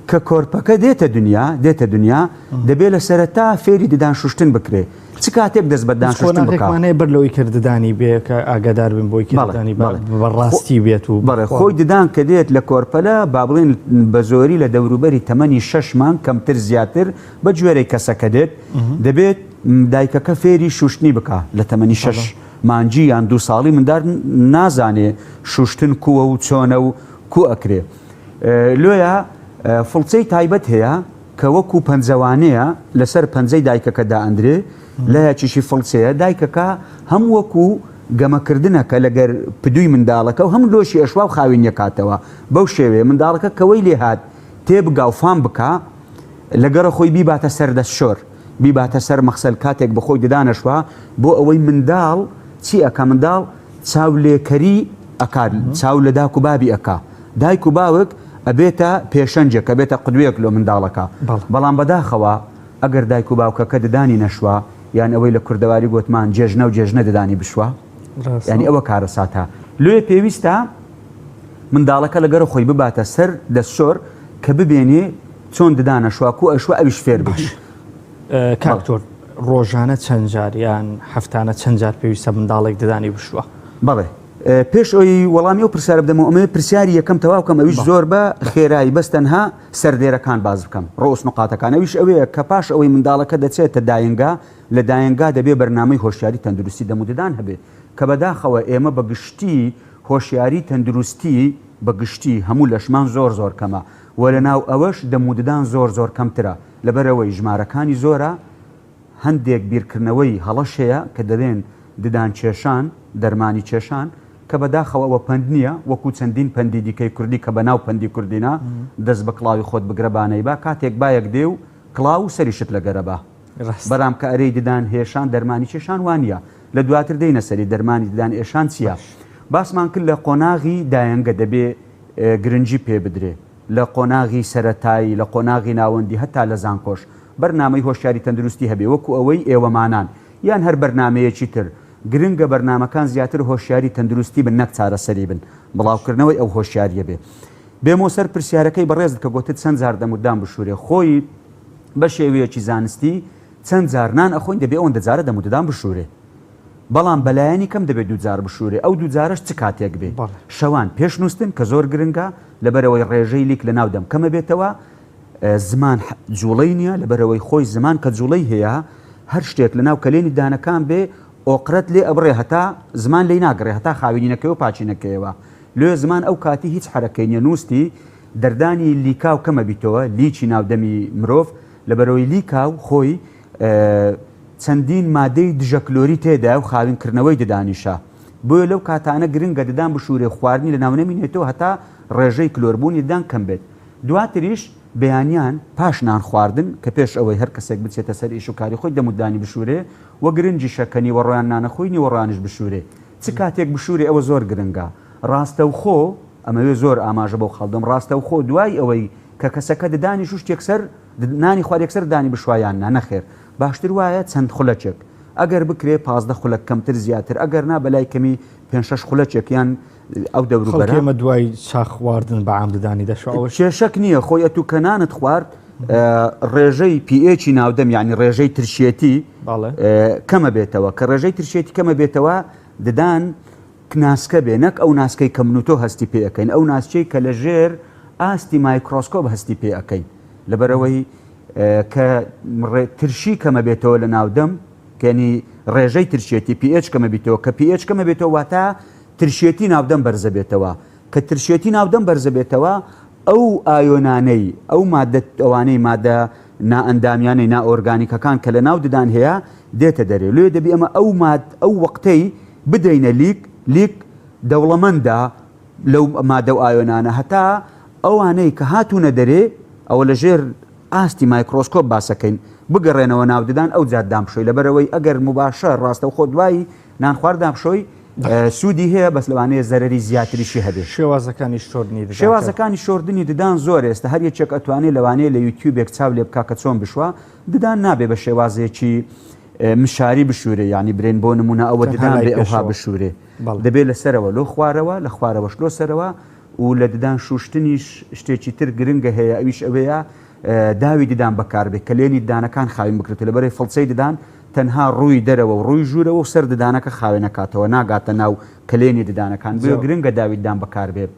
کە کۆرپەکە دێتە دنیا دەبێت لە سەرەتا فێری ددان شوشتن بکرێ چ کاتێک دەست بەدان شوشتن بکاتێکمانەیە بەر لەوەی کرددانی بێ کە ئاگادار بن بۆی کرددانی بەڕاستی بێت و بەڵێ خۆی ددان کە دێت لە کۆرپەلە با بڵێن بە زۆری لە دەوروبەری تەمەنی 6 مانگ کەمتر زیاتر بە گوێرەی کەسەکە دێت دەبێت دایکەکە فێری شوشتنی بکە لە تەمەنی 6 مانجی یان 2 ساڵی مندار نازانێ شوشتن کووە و چۆنە و کو ئەکرێ لۆیە فڵچەی تایبەت هەیە کە وەکو پەنجەوانەیە لەسەر پەنجەی دایکەکەدا ئەندرێ لایەکیشی فڵچەیە دایکەکە هەم وەکو گەمەکردنەکە لەگەر پدووی منداڵەکە و هەم لۆشی ئەشوا و خاوین یەکاتەوە بەو شێوێ منداڵەکە کەوەی لێ هات تێبگا و فام بکە لەگەڕە خۆی بیباتە سەر دەستشۆر بیباتە سەر مەخسەل کاتێک بە خۆی ددانەشوا بۆ ئەوەی منداڵ چی ئەکا منداڵ چاولێکەری ئەکات چاو لە داک و بابی ئەکا دایک و باوک ئەبێتە پێشەنجێک کە بێتە قودوەیەک لۆ منداڵەکە بەڵام بەداخەوە ئەگەر دایک و باوکەکە ددانی نەشوە یان ئەوەی لە کوردەواری گوتمان جێژنە و جێژنە ددانی بشوە ینی ئەوە کارە ساتە لێ پێویستە منداڵەکە لەگەڕ خۆی بباتە سەر دەستشۆر کە ببێنێ چۆن ددانەشوا کو ئەشوە ئەویش فێر باش کاکتۆر ڕۆژانە چەند جار یان هەفتانە چەند جار پێویستە منداڵێک ددانی بشوە بەڵێ پێش ئەوی وەڵامی ئەو پرسیارە بدەمەوە ئەمە پرسیاری یەکەم تەواو بکەم ئەویش زۆر بە خێرایی بەستەنها سەردێرەکان باز بکەم ڕۆس نقاتەکان ئەویش ئەوەیە کە پاش ئەوەی منداڵەکە دەچێتە داینگا لە داینگا دەبێ بەرنامەی هۆشیاری تەندروستی دەموددان هەبێ کە بەداخەوە ئێمە بەگشتی هۆشیاری تەندروستی بەگشتی هەموو لەشمان زۆر کەمە و لە ناو ئەوەش دەموددان زۆر کەمترە لەبەرەوەی ژمارەکانی زۆرە هەندێک بیرکردنەوەی هەڵەش هەیە کە دەدێن ددان کێشان دەرمانی کێشان کە بەداخەوەەوە پند نییە وەکو چەندین پەندی دیکەی کوردی کە بەناو پەندی کوردینا دەست بە کڵاوی خۆت بگرەبانەی با کاتێک بایەک دێ و کڵاو سەریشت لەگەرەبا بەرام کە ئەرەی ددان هێشان دەرمانی کێشان وانە لە دواتر دەینە سەری دەرمانی ددان ئێشان چییە باسمان کرد لە قۆناغی دایەنگە دەبێ گرنگی پێ بدرێ لە قۆناغی سەرەتایی لە قۆناغی ناوەندی هەتا لە زانکۆش بەرنامەی هۆشیاری تەندروستی هەبێ وەکو ئەوەی ئێوەمانان یان هەر بەرنمەیەکی تر گرنگە بەرنمەکان زیاتر هۆشیاری تەندروستی بن نەک چارەسەری بن بڵاوکردنەوەی ئەو هۆشیاریە بێ بێمەوە سەر پرسیارەکەی بەڕێز کە گوتت چەند جار دەموددان بشوورێ خۆی بە شێوەیەکی زانستی چەند جارنان ئەخۆین دەبێ ئەوەندە جارە دەموددان بشوورێ بەڵام بەلایەنی کەم دەبێت دووجار بشوورێ ئەو دووجارش چ کاتێک بێ شەوان پێش نووسن کە زۆر گرنگە لەبەرەوەی ڕێژەی لیک لە ناودەم کەمە بێتەوە زمان جوڵەی نییە لەبەرەوەی خۆی زمان کە جوڵەی هەیە هەر شتێک لە ناو کەلێنی دانەکان بێ ئۆقرەت لێ ئەبڕێ هەتا زمان لی ناگڕێ هەتا خاوینینەکەی و پاچینەکەیەوە لێ زمان ئەو کاتی هیچ حرەکەی نیە نووستی دەردانی لیکاو کەمە بیتەوە لیچی ناودەمی مرۆڤ لەبەرەوەی لیکاو خۆی چەندین مادەی دژەکلۆری تێدا و خاوینکردنەوەی ددانیشە بۆیە لەو کاتانە گرنگە ددان بشوورێ خواردنی لە ناونەمینێتەوە هەتا ڕێژەی کلۆربوونی ددان کەم بێت دواتریش بەیانیان پاش نان خواردن کە پێش ئەوەی هەر کەسێک بچێتە سەر ئیش و کاری خۆی دەمودانی بشوورێ وە گرنگی شەکەنی وەڕۆیان نانەخۆی نیوەڕانش بشوورێ چ کاتێک بشوورێ ئەوە زۆر گرنگە ڕاستەوخۆ ئەمەوێ زۆر ئاماژە بەو خەڵدەم ڕاستەوخۆ دوای ئەوەی کە کەسەکە ددانی شتێکسەر نانی خواردێکسەر دانی بشوایان نەخێر باشتر وایە چەند خولەچێک ئەگەر بکرێ 15 خولەک کەمتر زیاتر ئەگەر نا بەلای کەمی 5-6 خولەچێکیان ئەو دەوروبەرە دوای چاخ خواردن بە عام ددانی دەشەوە کێشەک نییە خۆی ئەتو کەنانت خوارد ڕێژەی پH ناودەم یعنی ڕێژەی ترشێتی کەمە بێتەوە کە ڕێژەی ترشێتی کەمە بێتەوە ددان ناسکە بێ نەک ئەو ناسکەی کە منوتۆ هەستی پێ ئەەکەین ئەو ناسچەی کە لە ژێر ئاستی مایکرۆسکۆپ هەستی پێ ئەەکەین لەبەرەوەی کە ترشی کەمە بێتەوە لە ناودەم کەنی ڕێژەی ترشێتی پH کەمە بێتەوە کە پH کەمە بێتەوە واتە ترشێتی ناودەم بەرزە بێتەوە کە ترشێتی ناودەم بەرزە بێتەوە ئەو ئایۆنانەی ئەو مادە ئەوانەی مادە نائەندامیانەی نائۆرگانیکەکان کە لە ناو ددان هەیە دێتە دەرێ لێ دەبی ئەمە ئەو وەقتەی بدەینە لیک دەوڵەمەندە لەو مادە و ئایۆنانە هەتا ئەوانەی کە هاتوونە دەرێ ئەوە لە ژێر ئاستی مایکرۆسکۆپ باسەکەین بگەڕێنەوە ناو ددان ئەو جات دامشۆی لەبەرەوەی ئەگەر مباشە ڕاستەوخۆ دوایی نانخوار دامشۆی سوودی هەیە بەس لەوانەیە زەرەری زیاتریشی هەبێت شێوازەکانی شۆردنی ددان زۆر ئێستا هەر یەکێک ئەتوانێت لەوانەیە لە یوتیوبێک چاو لێ بکا کە چۆن بشوە ددان نابێ بە شێوازێکی مشاری بشوورێ ینی برێن بۆ نمونە ئەوە ددان بێ ئەوها بشوورێ دەبێت لەسەرەوە لۆ خوارەوە لە خوارەوەش لۆ سەرەوە و لە ددان شوشتنیش شتێکی تر گرنگە هەیە ئەویش ئەوەیە داوی ددان بەکاربێت کە لێنی ددانەکان خاوین بکرێت لەبەرەی فڵچەی ددان تەنها ڕووی دەرەوە و ڕووی ژوورەوە و سەر ددانەکە خاوێنەکاتەوە ناگاتە ناو کلێنی ددانەکان بێ گرنگە داوی ددان بەکاربێت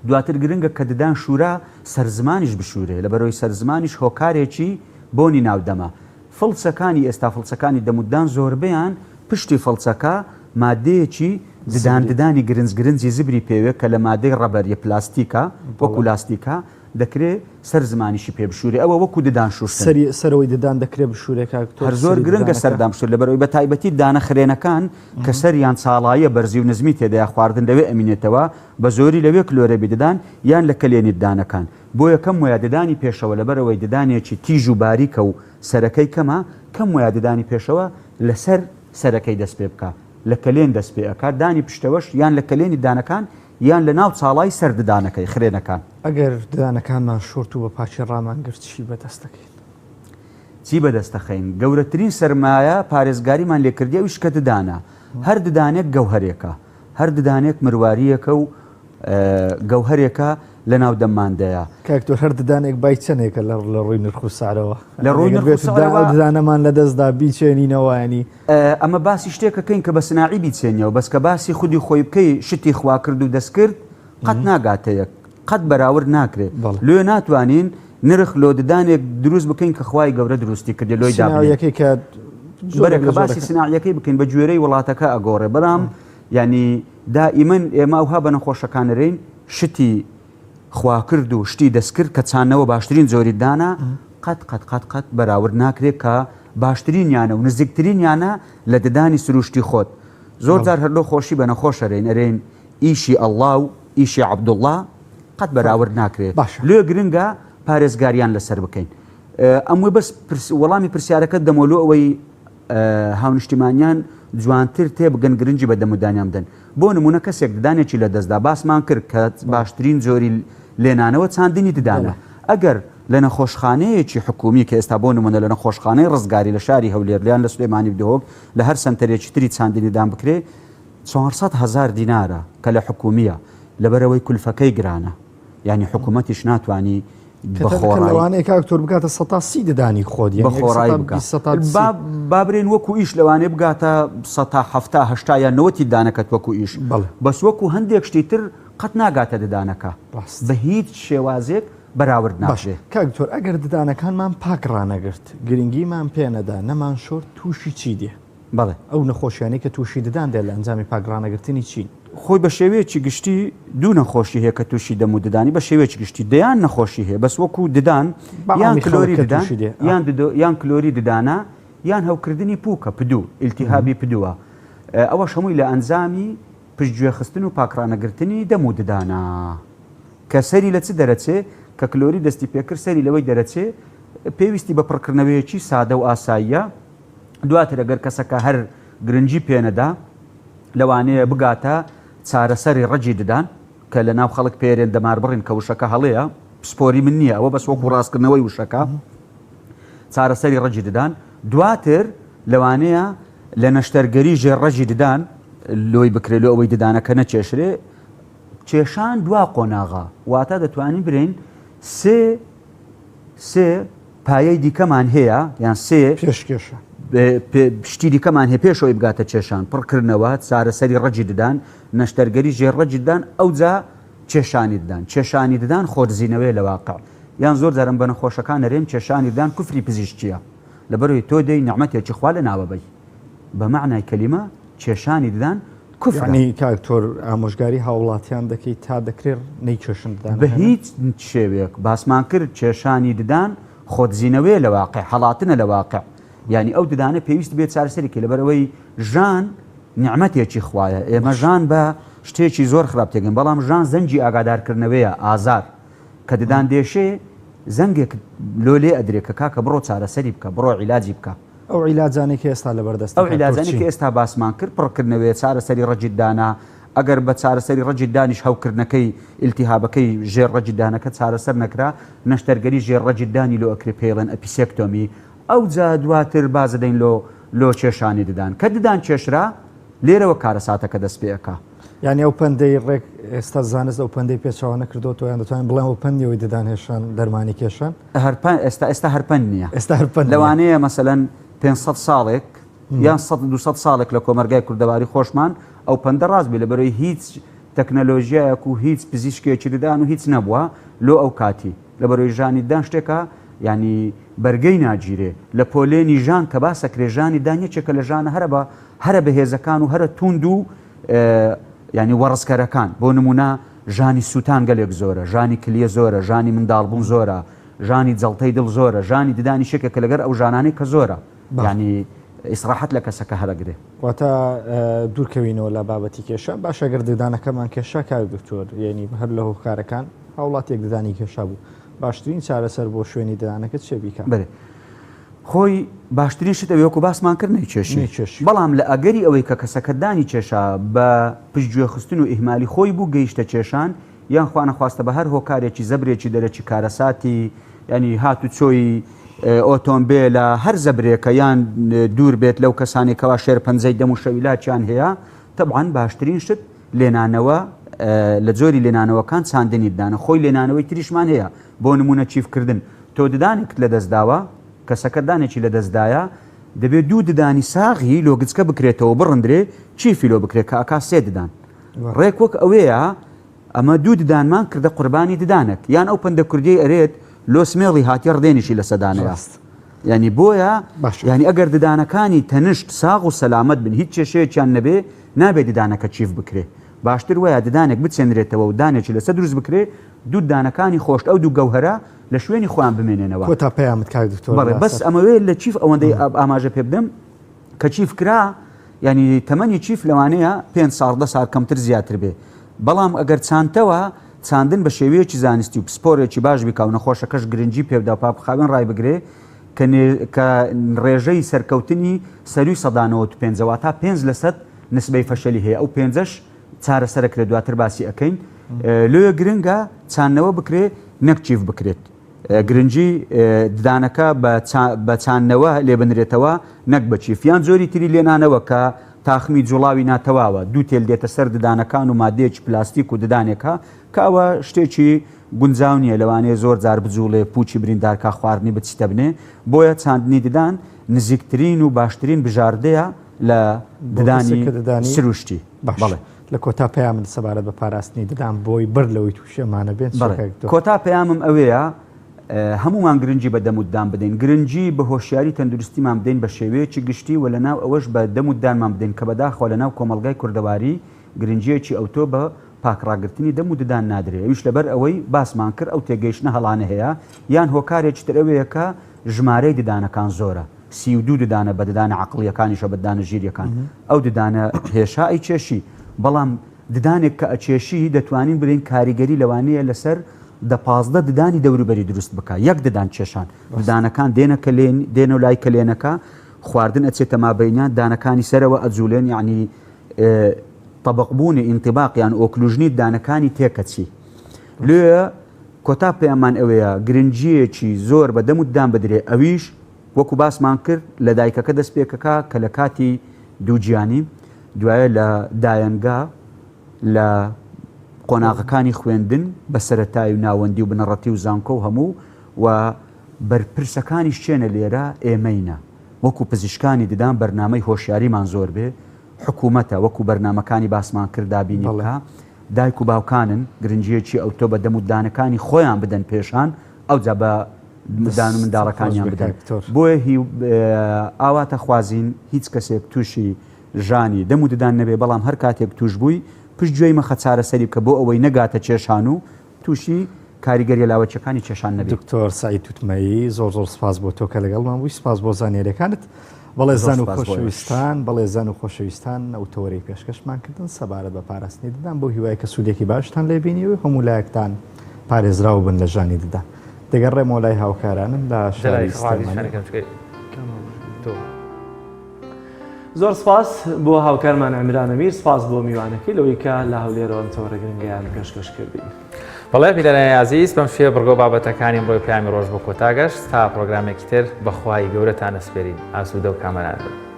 دواتر گرنگە کە ددان شوورە سەرزمانیش بشوورێ لەبەرەوەی سەرزمانیش هۆکارێکی بۆنی ناودەمە فڵچەکانی ئێستا فڵچەکانی دەمودان زۆربیان پشتی فڵچەکە مادەیەکی ددانی گرنجی زبری پێوێت کە لە مادەی ڕەبەریە پلاستیکە وەکو لاستیکە دەکرێت سەر زمانیشی پێ بشوورێ ئەوە وەکو ددان شوشتن سەرەوەی ددان دەکرێت بشوورێک هەر زۆر گرنگە سەردام شوور لەبەرەوەی بە تایبەتی دانە خرێنەکان کە سەریان چاڵایە بەرزی و نزمی تێدای خواردن لەوێ ئەمینێتەوە بە زۆری لەوێ کلۆرە بدان یان لە کلێنی ددانەکان بۆ یەکەم وایە ددانی پێشەوە لەبەرەوەی ددانێکی تیژ و باریکە و سەرەکەی کەمە کەم وایە ددانی پێشەوە لەسەر سەرەکەی دەست پێ بکە لە کلێن دەست پێ ئەکات دانی پشتەوەش یان لە کلێنی دانەکان یان لە ناو چاڵای سەر ددانەکەی خرێنەکان ئەگەر ددانەکانمان شۆرت و بە پاچی ڕامانگرت چی بەدەست دەکەین چی بەدەستەخەین گەورەترین سەرمایە پارێزگاریمان لێکردی ئەوش کە ددانە هەر ددانێک گەوهرێکە هەر ددانێک مرواریەکە و گەوهرێکە لە ناو دەماندەیە کاکتۆر هەر ددانێک بای چەندێکە لە ڕووی نرخ و سارەوە لە ڕووی ددانەمان لە دەستدا بیچێنینەوەیانی ئەمە باسی شتێکەکەین کە بە سناعی بیچێنیەوە بەس کە باسی خودی خۆی بکەی شتی خوا کرد و دەستکرد قەت ناگاتەیە قەت بەراورد ناکرێت لێ ناتوانین نرخ لۆ ددانێک دروست بکەین کە خوای گەورە دروستی کردی لۆی دابێت بەرەکە باسی سناعیەکەی بکەین بە گوێرەی وڵاتەکە ئەگۆڕێ بەڵام ینی دائیمەن ئێمە ئەوها بە نەخۆشەکانەرین شتی خواکرد و شتی دەستکرد کە چانەوە باشترین زۆری دانا قەت بەراورد ناکرێت کە باشترینیانە و نزیکترینیانە لە ددانی سروشتی خۆت زۆر جار هەر لۆ خۆشی بە نەخۆشەرێن ئەرێن ئیشی ئەڵڵا و ئیشی عەبدوڵڵا قەت بەراورد ناکرێت لێ گرنگە پارێزگاریان لەسەر بکەین ئەمووی بەس وەڵامی پرسیارەکە دەمەلو ئەوەی هاونیشتیمانیان جوانتر تێبگەن گرنگی بە دەمودانیان بدەن بۆ نمونە کەسێک ددانێکی لە دەستدا باسمان کرد کە باشترین زۆری لێنانەوە چاندنی ددانە ئەگەر لە نەخۆشخانەیەکی حکومی کە ئێستا بۆ نمونە لە نەخۆشخانەی ڕزگاری لە شاری هەولێر لیان لە سلێمانی بدۆک لە هەر سنتەرێکی تری چاندنی دان بکرێ 400,000 دینارە کە لە حکومیە لەبەرەوەی کولفەکەی گرانە یعنی حکوومەتیش ناتوانی بەخۆڕانەیە کاکتۆر بگاتە 130 ددانی خۆت بەخۆڕایی بابرێن وەکو ئیش لەوانێ بگاتە 170 یان 90 دانەکەت وەکو ئیش بەس وەکو هەندێک شتی تر قەت ناگاتە ددانەکە بە هیچ شێوازێک بەراورد ناشێ کاکتۆر ئەگەر ددانەکانمان پاک ڕانەگرت گرنگیمان پێنەدا نەمان شۆر تووشی چی دێ بەڵێ ئەو نەخۆشیانەی کە تووشی ددان دێ لە ئەنجامی پاکڕانەگرتنی چین خۆی بە شێوەیەکی گشتی دوو نەخۆشی هەیە کە تووشی دەمو ددانی بە شێوەیەکی گشتی دەیان نەخۆشی هەیە بەس وەکو ددان یان کلۆری ددان یان کلۆری ددانە یان هەوکردنی پووکە پدوو ئیلتیهابی پدووە ئەوەش هەمووی لە ئەنجامی پشتگوێخستن و پاکڕانەگرتنی دەم و ددانە کە سەری لە چ دەرەچێ کە کلۆری دەستی پێکرد سەری لەوەی دەرەچێ پێویستی بە پڕکردنەوەیەکی سادە و ئاساییە دواتر ئەگەر کەسەکە هەر گرنگی پێنەدا لەوانەیە بگاتە چارەسەری ڕەجی ددان کە لە ناو خەڵک پێرێن دەمار بڕین کە وشەکە هەڵەیە پسپۆری من نییە ئەوە بەس وەکو ڕاستکردنەوەی وشەکە چارەسەری ڕەجی ددان دواتر لەوانەیە لە نەشتەرگەری ژێڕەجی ددان لۆی بکرێت لە ئەوەی ددانەکە نەچێشرێ کێشان دوا قۆناغا واتە دەتوانین برین سێ پایەی دیکەمان هەیە یان سێ پێشکێشە شتی دیکەمان هەیە پێشەوەی بگاتە کێشان پڕکردنەوە چارەسەری ڕەجی ددان نەشتەرگەری ژێڕەجی ددان ئەوجا کێشانی ددان کێشانی ددان خۆرزیینەوەی لە واقع یان زۆر جارم بە نەخۆشەکان نەرێن کێشانی ددان کوفری پزیشکیە لەبەرەوەی تۆ دەی نەعمەتێکی خوا لە ناوەبەی بە معنای کەلیمە کێشانی ددان کوفرنی کاکتۆر ئامۆژگاری هاوڵاتیان دەکەیت تا دەکرێت نەیکێشن ددان بە هیچ شێوێک باسمان کرد کێشانی ددان خۆتزیینەوەی لە واقع هەڵاتنە لە واقع ینی ئەو ددانە پێویست بێت چارەسەرێکی لەبەرەوەی ژان نعمەتێکی خوایە ئێمە ژان بە شتێکی زۆر خراپ تێگەن بەڵام ژان زەنجی ئاگادارکردنەوەیە ئازار کە ددان دێشێ زەنگێک لۆ لێ ئەدرێت کە کاکە بڕۆ چارەسەری بکە بڕۆ عیلاجی بکە ئەو عیلاجانێکی ئێستا لەبەردەست ئەو عیلاجانێکی ئێستا باسمان کرد پڕکردنەوەی چارەسەری ڕەجی دانا ئەگەر بە چارەسەری ڕەجی دانیش هەوکردنەکەی ئیلتیهابەکەی ژێر ڕەجی دانەکە چارەسەر نەکرا نەشتەرگەری ژێر ڕەجی دانی لۆ ئەکرێ پێڵێن ئەپیسێکتۆمی ئەو جا دواتر باز دەین لۆ کێشانی ددان کە ددان کێشرا لێرەوە کارە ساتەکە دەست پێەکە یعنی ئەو پندەی ڕێک ئێستا زانست ئەو پندەی پێچەوە نەکردۆ یان دەتوانین بڵێن ئەو پندیەوەی ددانهێشان دەرمانی کێشان ئێستا هەرپەند نییە ئێستا هەرپەند لەوانەیە مەسەلەن 500 ساڵێک یان 200 ساڵێک لە کۆمەرگای کوردەواری خۆشمان ئەو پەندە ڕاست بێ لەبەرەوەی هیچ تەکنەلۆژیایەک و هیچ پزیشکێکی ددان و هیچ نەبووە لۆ ئەو کاتی لەبەرەوەی ژانی دان شتێکە ینی بەرگەی ناگیرێ لە پۆلێنی ژان کە با سەکرێژانی دانیەکێکە لە ژانە هەرە بەهێزەکان و هەرە توند و ینی وەڕسکەرەکان بۆ نمونە ژانی سووتان گەلێک زۆرە ژانی کلیە زۆرە ژانی منداڵبوون زۆرە ژانی جەڵتەی دڵ زۆرە ژانی ددانی شێکێکە لەگەر ئەو ژانانەی کە زۆرە ینی ئیسراحەت لە کەسەکە هەرەگرێ واتە دوورکەوینەوە لە بابەتی کێشە باشە گەر ددانەکەمان کێشە کار دکتۆر یعنی هەر لە هۆکارەکان هاوڵاتێک ددانی کێشە بوو باشترین چارەسەر بۆ شوێنی ددانەکەت چێ بیکە بێ خۆی باشترین شت ئەوەیەکو باسمان کرد نەیکێشی بەڵام لە ئەگەری ئەوەی کە کەسەکەدانی کێشا بە پشتگوێخستن و ئیهمالی خۆی بوو گەیشتە کێشان یان خوانەخواستە بە هەر هۆکارێکی زەبرێکی دەرەکی کارەساتی ینی هات و چۆی ئۆتۆمبیلە هەر زەبرێکە یان دوور بێت لەو کەسانێکەوە شێر پەنجەی دەم و شەویلاچیان هەیە تەبعاً باشترین شت لێنانەوە لە جۆری لێنانەوەکان چاندنی ددانە خۆی لێنانەوەی تریشمان هەیە بۆ نمونە چیفکردن تۆ ددانێک لە دەستداوە کەسەکە دانێکی لە دەستدایە دەبێت دوو ددانی ساغی لۆگچکە بکرێتەوە بڕندرێ چیفی لۆ بکرێت کە ئاکا سێ ددان ڕێک وەک ئەوەیە ئەمە دوو ددانمان کردە قوربانی ددانێک یان ئەو پەندە کوردی ئەرێت لۆ سمێڵی هاتی ڕدێنیشی لە سەدانەیە ینی بۆیە ینی ئەگەر ددانەکانی تەنشت ساغ و سەلامەت بن هیچ کێشەیەکیان نەبێ نابێت ددانەکە چیف بکرێ باشتر وایە ددانێک بچێنرێتەوە و دانێکی لەسەر دروست بکرێ دوو دانەکانی خۆشت ئەو دوو گەوهرە لە شوێنی خۆیان بمێنێنەوە کۆتا پەیامت کاک دکتۆر بەس ئەمەوێت لە چیف ئەوەندەی ئاماژە پێ بدەم کە چیف کرا ینی تەمەنی چیف لەوانەیە 5 ساڵ 10 ساڵ کەمتر زیاتر بێ بەڵام ئەگەر چانتەوە چاندن بە شێوەیەکی زانستی و پسپۆرێکی باش بیکە و نەخۆشەکەش گرنگی پێبدا پاپخاوێن ڕای بگرێ کە ڕێژەی سەرکەوتنی سەروی سەدانەوە 5 تا 5 لەسەد نسبەی فەشەلی هەیە ئەو 5ش چارەسەرەکرێت دواتر باسی ئەەکەین لێ گرنگە چانەوە بکرێ نەک چیف بکرێت گرنگی ددانەکە بە چانەوە لێبنرێتەوە نەک بە چیفیان زۆری تری لێنانەوە کە تاخمی جوڵاوی ناتەواوە دوو تێل دێتە سەر ددانەکان و مادەیەکی پلاستیک و ددانێکە کاوە شتێکی گونجاو نیە لەوانەیە زۆر جار بجوڵێ پوچی بریندارکە خواردنی بچیتە بنێ بۆیە چاندنی ددان نزیکترین و باشترین بژاردەیە لە ددانی سروشتی بەڵێ لە کۆتا پەیامت سەبارەت بە پاراستنی ددان بۆی بەر لەوەی تووشێمانە بێت کۆتا پەیامم ئەوەیە هەمومان گرنگی بە دەموددان بدەین گرنگی بە هۆشیاری تەندروستیمان بدەین بە شێوەیەکی گشتی و لەناو ئەوەش بە دەموددانمان بدەین کە بەداخەوە لەناو کۆمەلگای کوردەواری گرنگیەکی ئەوتۆ بە پاکڕاگررتنی دەم و ددان نادرێت ئەوش لەبەر ئەوەی باسمان کرد ئەو تێگەیشتنە هەڵانە هەیە یان هۆکارێکی تر ئەوەیە کە ژمارەی ددانەکان زۆرە 32 ددانە بە ددانە عقلیەکانیشە بە ددانە ژیریەکان ئەو ددانە هێشا ئەی کێشی بەڵام ددانێک کە ئەچێشی دەتوانین برین کاریگەری لەوانەیە لەسەر 15 ددانی دەوروبەری دروست بکە یەک ددان کێشان ددانەکان دێنە و لای کلێنەکە خواردن ئەچێتە مابینیان دانەکانی سەرەوە ئەجوولێن یعنی طبقبوونی ئینتیباقیان ئۆکلوژنی دانەکانی تێکەچی لێ کۆتا پێمان ئەوەیە گرنگجیەکی زۆر بە دەم و دام بدرێ ئەویش وەکو باسمان کرد لە دایکەکە دەست پێکەکە کە لە کاتی دووجیانی دوایە لە دایەنگا لە قۆناغەکانی خوێندن بە سەرەتای و ناوەندی و بنەڕەتی و زانکۆ و هەموو و بەرپرسەکانی شتێنە لێرە ئێمەینە وەکو پزیشکانی ددان بەرنامەی هۆشیاریمان زۆر بێ حکوومەتە وەکو بەرنمەکانی باسمان کردابینی بڵێ دایک و باوکانن گرنگجیەکی ئەوتۆ بە دەمودانەکانی خۆیان بدەن پێشان ئەو جا بە مدان و منداڵەکانیان بدەن بۆیە ئاواتە خوازین هیچ کەسێک تووشی ژانی دەموددان نەبێ بەڵام هەر کاتێک توش بووی پشت گوێی مەخە چارەسەری بکە بۆ ئەوەی نەگاتە کێشان و تووشی کاریگەری لاوەچەکانی کێشان نەبێت. دکتۆر سعید توتمەیی زۆر سپاس بۆ تۆ کە لەگەڵمان بووی سپاس بۆ زانیاریەکانت بەڵێ زان و خۆشەویستان بەڵێ زان و خۆشەویستان ئەوتۆرەی پێشکەشمان کردن سەبارەت بە پاراستنی ددان بۆ هیوای کە سوودێکی باشتان لێبینیوە هەموو لایەکتان پارێزراوە بن لە ژانی ددان دەگەڕێمەوە لای هاوکارانم لە شاری زۆر سپاس بۆ هاوکارمان ئەمیران ئەمیر سپاس بۆ میوانەکەی لەوەی کە لە هەولێرەوە ئەم تۆڕە گرنگیان پێشکەش کردی. بەڵێ پیرەنای عزیز بەم شێوە بڕگۆ بابەتەکانی بۆی پامی ڕۆژ بۆ کۆتاگەشت تا پرۆگرامێکی تر بەخوای گەورەتان ئەسپێرین ئاسوودە و کامەران بن.